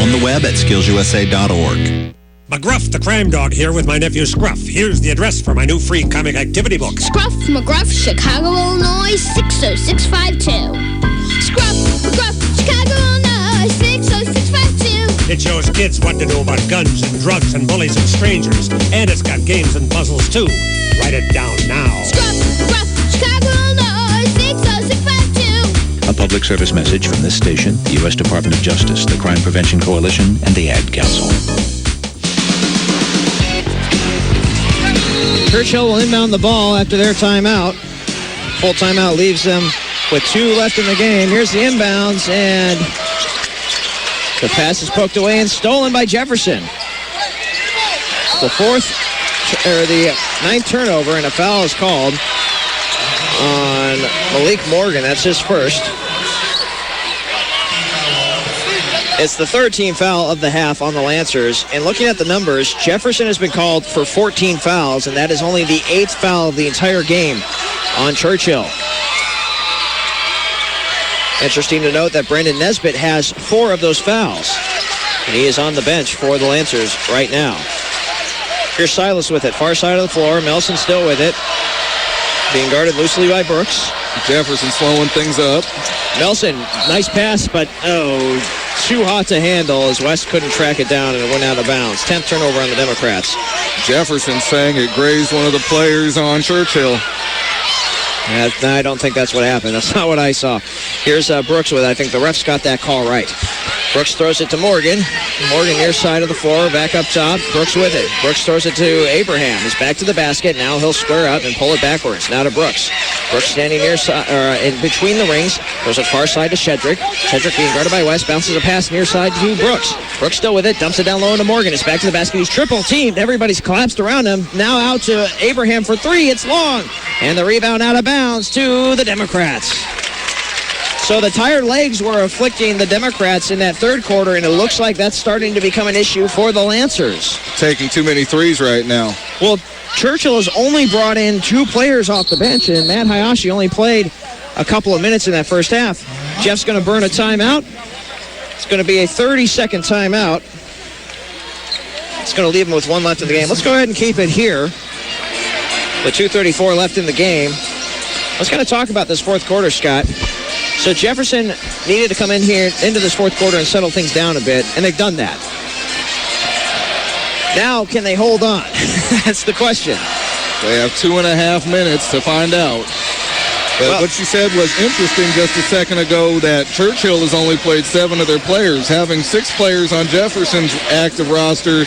On the web at skillsusa.org. McGruff, the crime dog, here with my nephew Scruff. Here's the address for my new free comic activity book. Scruff McGruff, Chicago, Illinois, 60652. Scruff McGruff, Chicago, Illinois, 60652. It shows kids what to know about guns and drugs and bullies and strangers. And it's got games and puzzles, too. Write it down now. Scruff McGruff, Chicago, Illinois, 60652. A public service message from this station, the U.S. Department of Justice, the Crime Prevention Coalition, and the Ad Council. Churchill will inbound the ball after their timeout. Full timeout leaves them with 2 left in the game. Here's the inbounds, and the pass is poked away and stolen by Jefferson. The ninth turnover, and a foul is called on Malik Morgan. That's his first. It's the third team foul of the half on the Lancers. And looking at the numbers, Jefferson has been called for 14 fouls, and that is only the 8th foul of the entire game on Churchill. Interesting to note that Brendan Nesbitt has 4 of those fouls. And he is on the bench for the Lancers right now. Here's Silas with it, far side of the floor. Melson still with it. Being guarded loosely by Brooks. Jefferson slowing things up. Melson, nice pass, but too hot to handle as West couldn't track it down and it went out of bounds. 10th turnover on the Democrats. Jefferson saying it grazed one of the players on Churchill. I don't think that's what happened. That's not what I saw. Here's Brooks with it. I think the refs got that call right. Brooks throws it to Morgan. Morgan near side of the floor, back up top. Brooks with it. Brooks throws it to Abraham. He's back to the basket. Now he'll square up and pull it backwards. Now to Brooks. Brooks standing near in between the rings. Throws it far side to Shedrick. Shedrick being guarded by West. Bounces a pass near side to Brooks. Brooks still with it. Dumps it down low into Morgan. It's back to the basket. He's triple teamed. Everybody's collapsed around him. Now out to Abraham for 3. It's long. And the rebound out of bounds to the Democrats. So the tired legs were afflicting the Democrats in that third quarter, and it looks like that's starting to become an issue for the Lancers. Taking too many threes right now. Well, Churchill has only brought in 2 players off the bench, and Matt Hayashi only played a couple of minutes in that first half. Jeff's going to burn a timeout. It's going to be a 30-second timeout. It's going to leave him with 1 left in the game. Let's go ahead and keep it here. With 2:34 left in the game. Let's kind of talk about this fourth quarter, Scott. So Jefferson needed to come in here into this fourth quarter and settle things down a bit, and they've done that. Now, can they hold on? That's the question. They have 2.5 minutes to find out. But what you said was interesting just a second ago, that Churchill has only played 7 of their players. Having 6 players on Jefferson's active roster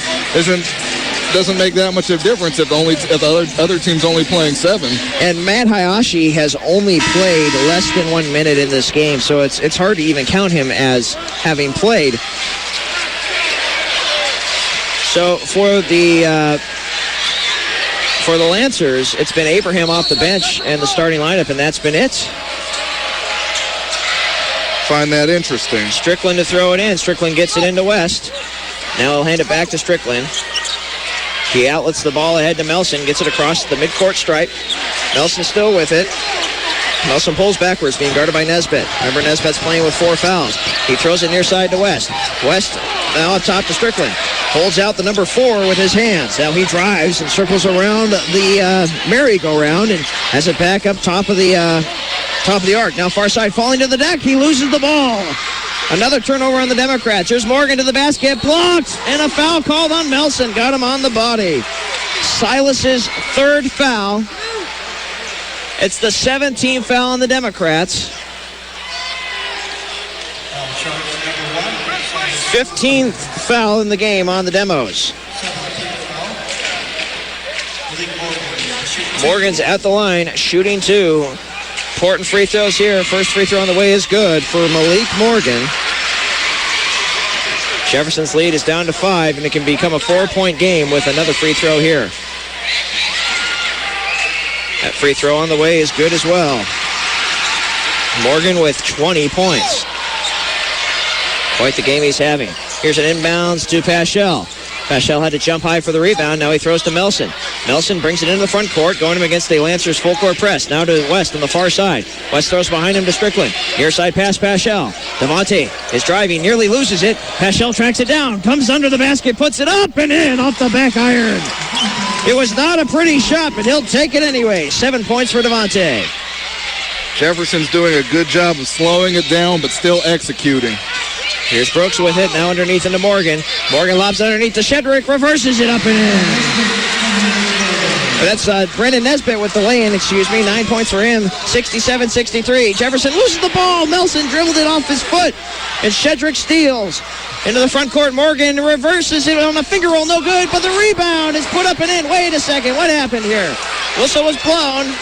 doesn't make that much of a difference if the other team's only playing 7. And Matt Hayashi has only played less than 1 minute in this game, so it's hard to even count him as having played. So for the Lancers, it's been Abraham off the bench and the starting lineup, and that's been it. Find that interesting. Strickland to throw it in. Strickland gets it into West. Now he'll hand it back to Strickland. He outlets the ball ahead to Melson, gets it across the midcourt stripe. Melson still with it. Melson pulls backwards, being guarded by Nesbitt. Remember, Nesbitt's playing with 4 fouls. He throws it near side to West. West now up top to Strickland. Holds out the number 4 with his hands. Now he drives and circles around the merry-go-round and has it back up top of the arc. Now far side falling to the deck. He loses the ball. Another turnover on the Democrats. Here's Morgan to the basket. Blocked. And a foul called on Melson. Got him on the body. Silas's 3rd foul. It's the 17th foul on the Democrats. 15th foul in the game on the Demos. Morgan's at the line, shooting 2. Important free throws here. First free throw on the way is good for Malik Morgan. Jefferson's lead is down to 5, and it can become a 4-point game with another free throw here. That free throw on the way is good as well. Morgan with 20 points. Quite the game he's having. Here's an inbounds to Paschal. Paschal had to jump high for the rebound. Now he throws to Melson. Melson brings it into the front court, going him against the Lancers full court press. Now to West on the far side. West throws behind him to Strickland. Near side pass, Paschal. Devontae is driving, nearly loses it. Paschal tracks it down, comes under the basket, puts it up and in off the back iron. It was not a pretty shot, but he'll take it anyway. 7 points for Devontae. Jefferson's doing a good job of slowing it down, but still executing. Here's Brooks with it, now underneath into Morgan. Morgan lobs underneath to Shedrick, reverses it up and in. That's Brendan Nesbitt with the lay-in, 9 points for him, 67-63. Jefferson loses the ball. Melson dribbled it off his foot, and Shedrick steals. Into the front court, Morgan reverses it on a finger roll, no good, but the rebound is put up and in. Wait a second, what happened here? Whistle was blown.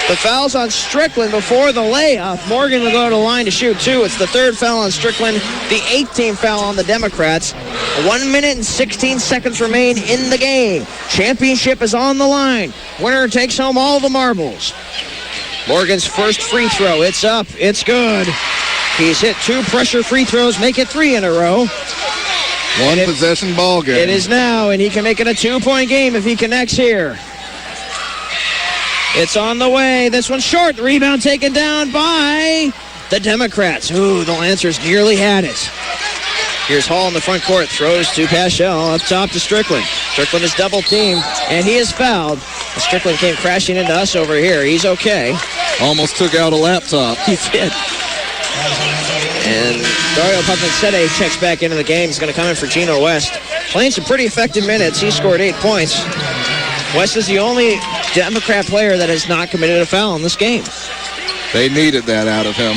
The foul's on Strickland before the layup. Morgan will go to the line to shoot 2. It's the 3rd foul on Strickland, the 18th foul on the Democrats. 1 minute and 16 seconds remain in the game. Championship is on the line. Winner takes home all the marbles. Morgan's first free throw. It's up. It's good. He's hit 2 pressure free throws, make it 3 in a row. One possession ball game. It is now, and he can make it a 2-point game if he connects here. It's on the way. This one's short. The rebound taken down by the Democrats. Ooh, the Lancers nearly had it. Here's Hall in the front court. Throws to Paschal. Up top to Strickland. Strickland is double teamed, and he is fouled. Strickland came crashing into us over here. He's okay. Almost took out a laptop. He did. And Dario Pugliese checks back into the game. He's going to come in for Geno West. Playing some pretty effective minutes. He scored 8 points. West is the only Democrat player that has not committed a foul in this game. They needed that out of him.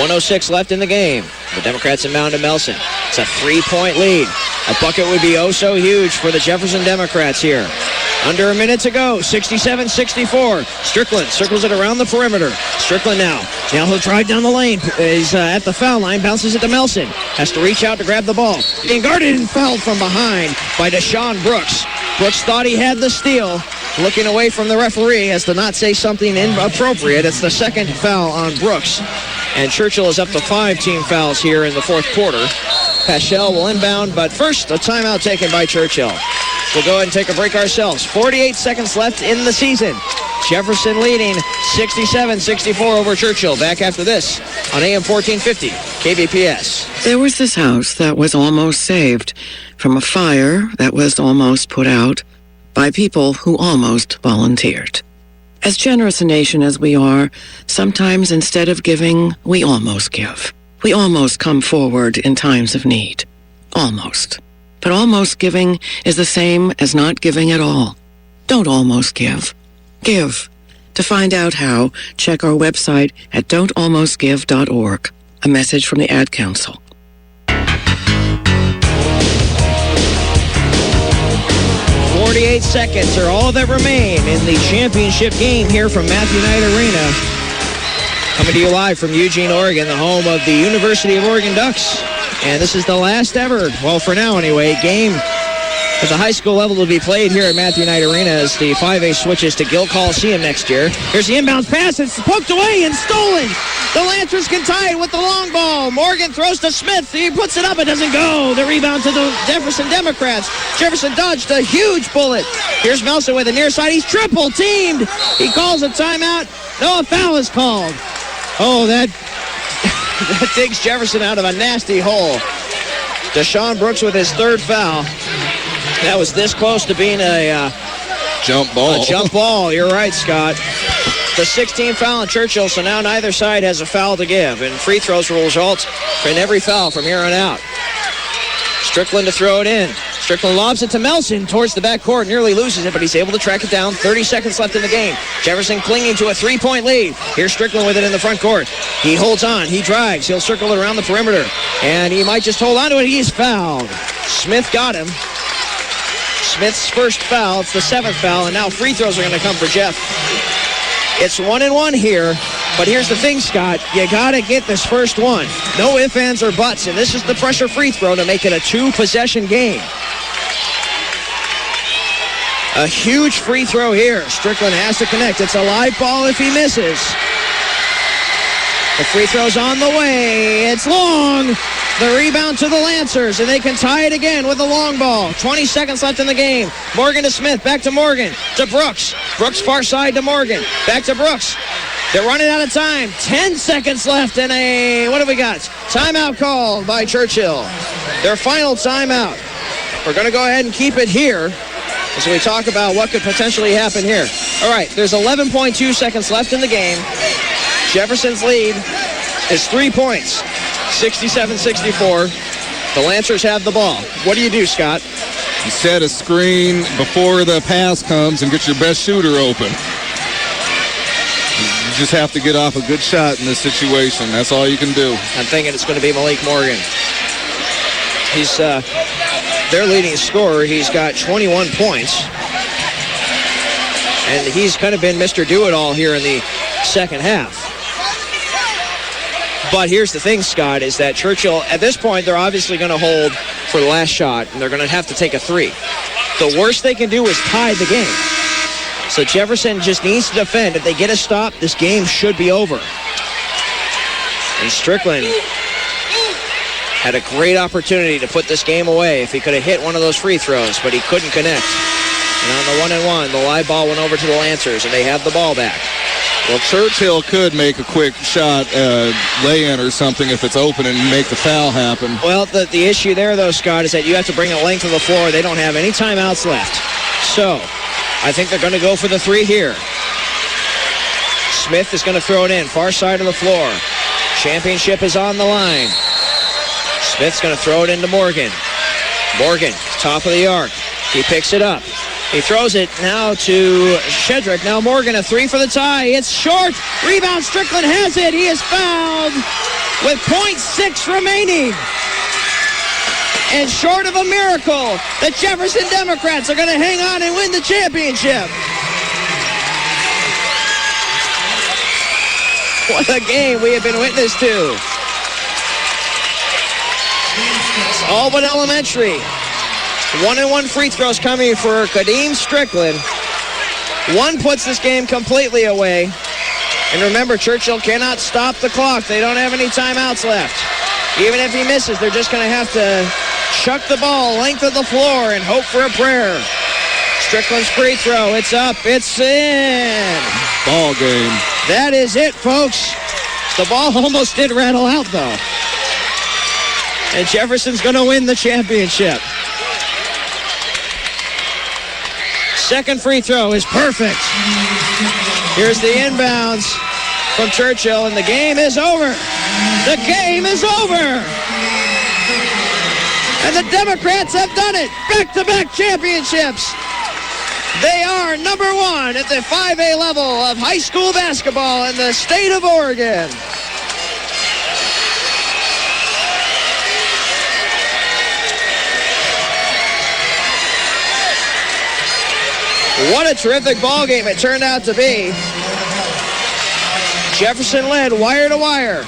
1:06 left in the game. The Democrats inbound to Melson. It's a 3-point lead. A bucket would be oh so huge for the Jefferson Democrats here. Under a minute to go, 67-64. Strickland circles it around the perimeter. Strickland now. Now he'll drive down the lane. He's at the foul line, bounces it to Melson. Has to reach out to grab the ball. Being guarded and fouled from behind by Deshaun Brooks. Brooks thought he had the steal. Looking away from the referee as to not say something inappropriate. It's the 2nd foul on Brooks. And Churchill is up to 5 team fouls here in the 4th quarter. Paschal will inbound, but first a timeout taken by Churchill. We'll go ahead and take a break ourselves. 48 seconds left in the season. Jefferson leading 67-64 over Churchill. Back after this on AM 1450, KBPS. There was this house that was almost saved from a fire that was almost put out by people who almost volunteered. As generous a nation as we are, sometimes instead of giving, we almost give. We almost come forward in times of need. Almost. But almost giving is the same as not giving at all. Don't almost give. Give. To find out how, check our website at don'talmostgive.org. A message from the Ad Council. 48 seconds are all that remain in the championship game here from Matthew Knight Arena. Coming to you live from Eugene, Oregon, the home of the University of Oregon Ducks. And this is the last ever, well, for now anyway, game at the high school level to be played here at Matthew Knight Arena as the 5A switches to Gill Coliseum next year. Here's the inbounds pass. It's poked away and stolen. The Lancers can tie it with the long ball. Morgan throws to Smith. He puts it up. It doesn't go. The rebound to the Jefferson Democrats. Jefferson dodged a huge bullet. Here's Melson with the near side. He's triple teamed. He calls a timeout. No, a foul is called. Oh, that digs Jefferson out of a nasty hole. Deshaun Brooks with his third foul. That was this close to being a jump ball. A jump ball. You're right, Scott. The 16th foul on Churchill, so now neither side has a foul to give. And free throws will result in every foul from here on out. Strickland to throw it in. Strickland lobs it to Melson towards the backcourt. Nearly loses it, but he's able to track it down. 30 seconds left in the game. Jefferson clinging to a three-point lead. Here's Strickland with it in the front court. He holds on. He drives. He'll circle it around the perimeter. And he might just hold on to it. He's fouled. Smith got him. Smith's first foul. It's the 7th foul, and now free throws are going to come for Jeff. It's 1-1 here, but here's the thing, Scott. You got to get this first one. No ifs, ands, or buts, and this is the pressure free throw to make it a 2-possession game. A huge free throw here. Strickland has to connect. It's a live ball if he misses. The free throw's on the way. It's long. The rebound to the Lancers, and they can tie it again with a long ball. 20 seconds left in the game. Morgan to Smith, back to Morgan, to Brooks. Brooks far side to Morgan, back to Brooks. They're running out of time. 10 seconds left and what do we got? Timeout called by Churchill. Their final timeout. We're going to go ahead and keep it here as we talk about what could potentially happen here. All right, there's 11.2 seconds left in the game. Jefferson's lead is 3 points. 67-64. The Lancers have the ball. What do you do, Scott? You set a screen before the pass comes and get your best shooter open. You just have to get off a good shot in this situation. That's all you can do. I'm thinking it's going to be Malik Morgan. He's their leading scorer. He's got 21 points. And he's kind of been Mr. Do-It-All here in the second half. But here's the thing, Scott, is that Churchill, at this point, they're obviously going to hold for the last shot, and they're going to have to take a three. The worst they can do is tie the game. So Jefferson just needs to defend. If they get a stop, this game should be over. And Strickland had a great opportunity to put this game away if he could have hit one of those free throws, but he couldn't connect. And on the 1-and-1, the live ball went over to the Lancers, and they have the ball back. Well, Churchill could make a quick shot, lay-in or something if it's open and make the foul happen. Well, the issue there, though, Scott, is that you have to bring the length of the floor. They don't have any timeouts left. So I think they're going to go for the three here. Smith is going to throw it in, far side of the floor. Championship is on the line. Smith's going to throw it into Morgan. Morgan, top of the arc. He picks it up. He throws it now to Shedrick. Now Morgan, a three for the tie. It's short. Rebound, Strickland has it. He is fouled with .6 remaining. And short of a miracle, the Jefferson Democrats are going to hang on and win the championship. What a game we have been witness to. It's Albany Elementary. 1-and-1 free throws coming for Kadeem Strickland. One puts this game completely away. And remember, Churchill cannot stop the clock. They don't have any timeouts left. Even if he misses, they're just going to have to chuck the ball length of the floor and hope for a prayer. Strickland's free throw. It's up. It's in. Ball game. That is it, folks. The ball almost did rattle out, though. And Jefferson's going to win the championship. Second free throw is perfect. Here's the inbounds from Churchill, and the game is over. The game is over. And the Democrats have done it. Back-to-back championships. They are number one at the 5A level of high school basketball in the state of Oregon. What a terrific ball game it turned out to be. Jefferson led wire to wire.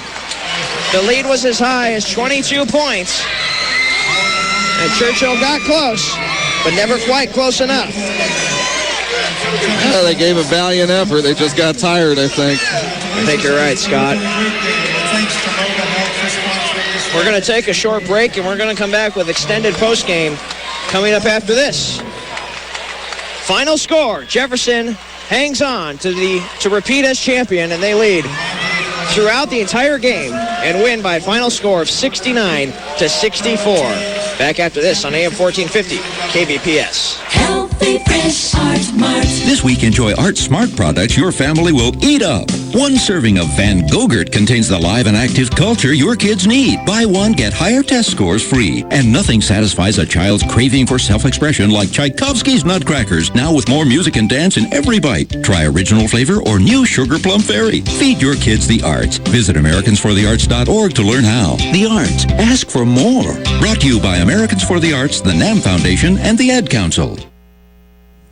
The lead was as high as 22 points. And Churchill got close, but never quite close enough. They gave a valiant effort. They just got tired, I think. I think you're right, Scott. We're going to take a short break, and we're going to come back with extended postgame coming up after this. Final score, Jefferson hangs on to repeat as champion, and they lead throughout the entire game and win by a final score of 69-64. Back after this on AM 1450, KBPS. Healthy, fresh Art Mart. This week, enjoy Art Smart products your family will eat up. One serving of Van Gogurt contains the live and active culture your kids need. Buy one, get higher test scores free. And nothing satisfies a child's craving for self-expression like Tchaikovsky's Nutcrackers, now with more music and dance in every bite. Try original flavor or new Sugar Plum Fairy. Feed your kids the arts. Visit AmericansForTheArts.org to learn how. The arts. Ask for more. Brought to you by Americans for the Arts, the NAM Foundation, and the Ad Council.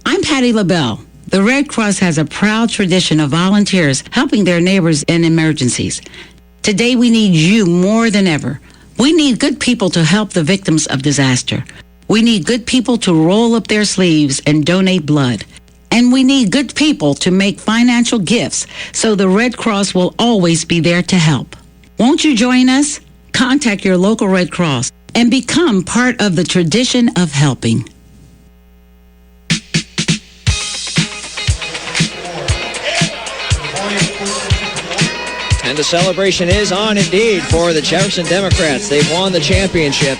I'm Patty LaBelle. The Red Cross has a proud tradition of volunteers helping their neighbors in emergencies. Today, we need you more than ever. We need good people to help the victims of disaster. We need good people to roll up their sleeves and donate blood. And we need good people to make financial gifts so the Red Cross will always be there to help. Won't you join us? Contact your local Red Cross and become part of the tradition of helping. And the celebration is on indeed for the Jefferson Democrats. They've won the championship.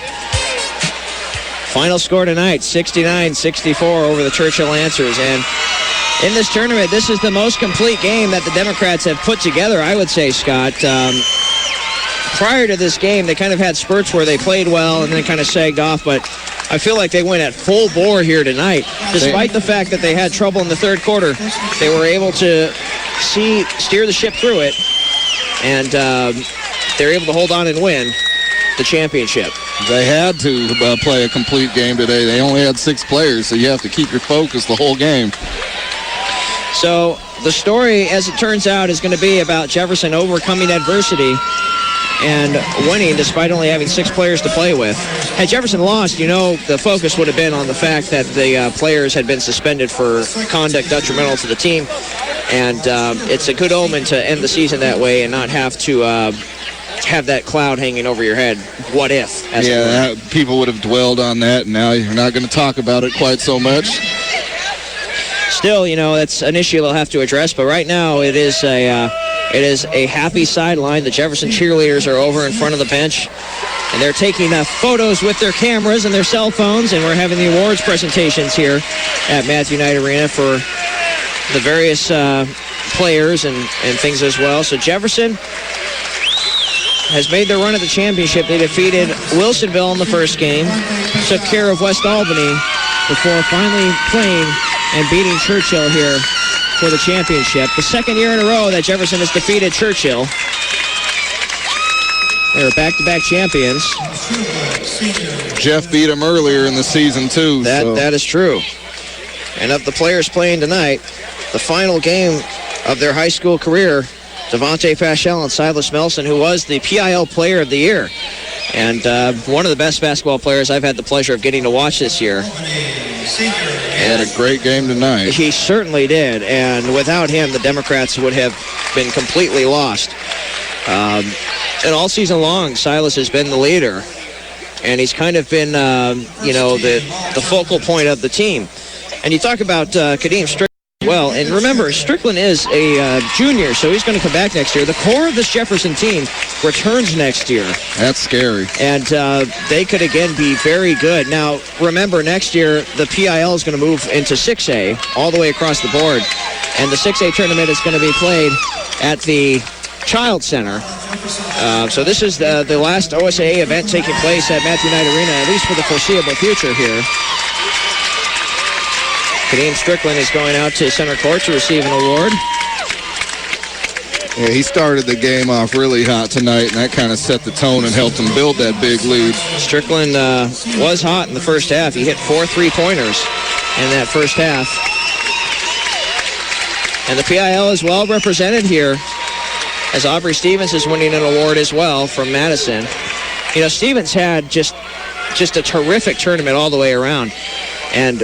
Final score tonight, 69-64 over the Churchill Lancers. And in this tournament, this is the most complete game that the Democrats have put together, I would say, Scott. Prior to this game, they kind of had spurts where they played well and then kind of sagged off, but I feel like they went at full bore here tonight. Despite the fact that they had trouble in the third quarter, they were able to steer the ship through it, and they're able to hold on and win the championship. They had to play a complete game today. They only had 6 players, so you have to keep your focus the whole game. So the story, as it turns out, is going to be about Jefferson overcoming adversity and winning despite only having 6 players to play with. Had Jefferson lost, the focus would have been on the fact that the players had been suspended for conduct detrimental to the team. And it's a good omen to end the season that way and not have to have that cloud hanging over your head. What if? People would have dwelled on that, and now you're not going to talk about it quite so much. Still, that's an issue they'll have to address. But right now, it is a happy sideline. The Jefferson cheerleaders are over in front of the bench, and they're taking photos with their cameras and their cell phones. And we're having the awards presentations here at Matthew Knight Arena for the various players and things as well. So Jefferson has made their run at the championship. They defeated Wilsonville in the first game, took care of West Albany before finally playing and beating Churchill here for the championship. The second year in a row that Jefferson has defeated Churchill. They're back-to-back champions. Jeff beat them earlier in the season, too. That is true. And of the players playing tonight, the final game of their high school career, Devontae Fashell and Silas Melson, who was the PIL Player of the Year. And one of the best basketball players I've had the pleasure of getting to watch this year. He had a great game tonight. He certainly did. And without him, the Democrats would have been completely lost. And all season long, Silas has been the leader. And he's kind of been, the focal point of the team. And you talk about Kadeem Strickland. Well, and remember, Strickland is a junior, so he's going to come back next year. The core of this Jefferson team returns next year. That's scary. And they could, again, be very good. Now, remember, next year, the PIL is going to move into 6A all the way across the board. And the 6A tournament is going to be played at the Child Center. So this is the last OSAA event taking place at Matthew Knight Arena, at least for the foreseeable future here. Kadeem Strickland is going out to center court to receive an award. Yeah, he started the game off really hot tonight, and that kind of set the tone and helped him build that big lead. Strickland was hot in the first half. He hit 4 3-pointers in that first half. And the PIL is well represented here as Aubrey Stevens is winning an award as well from Madison. You know, Stevens had just a terrific tournament all the way around. And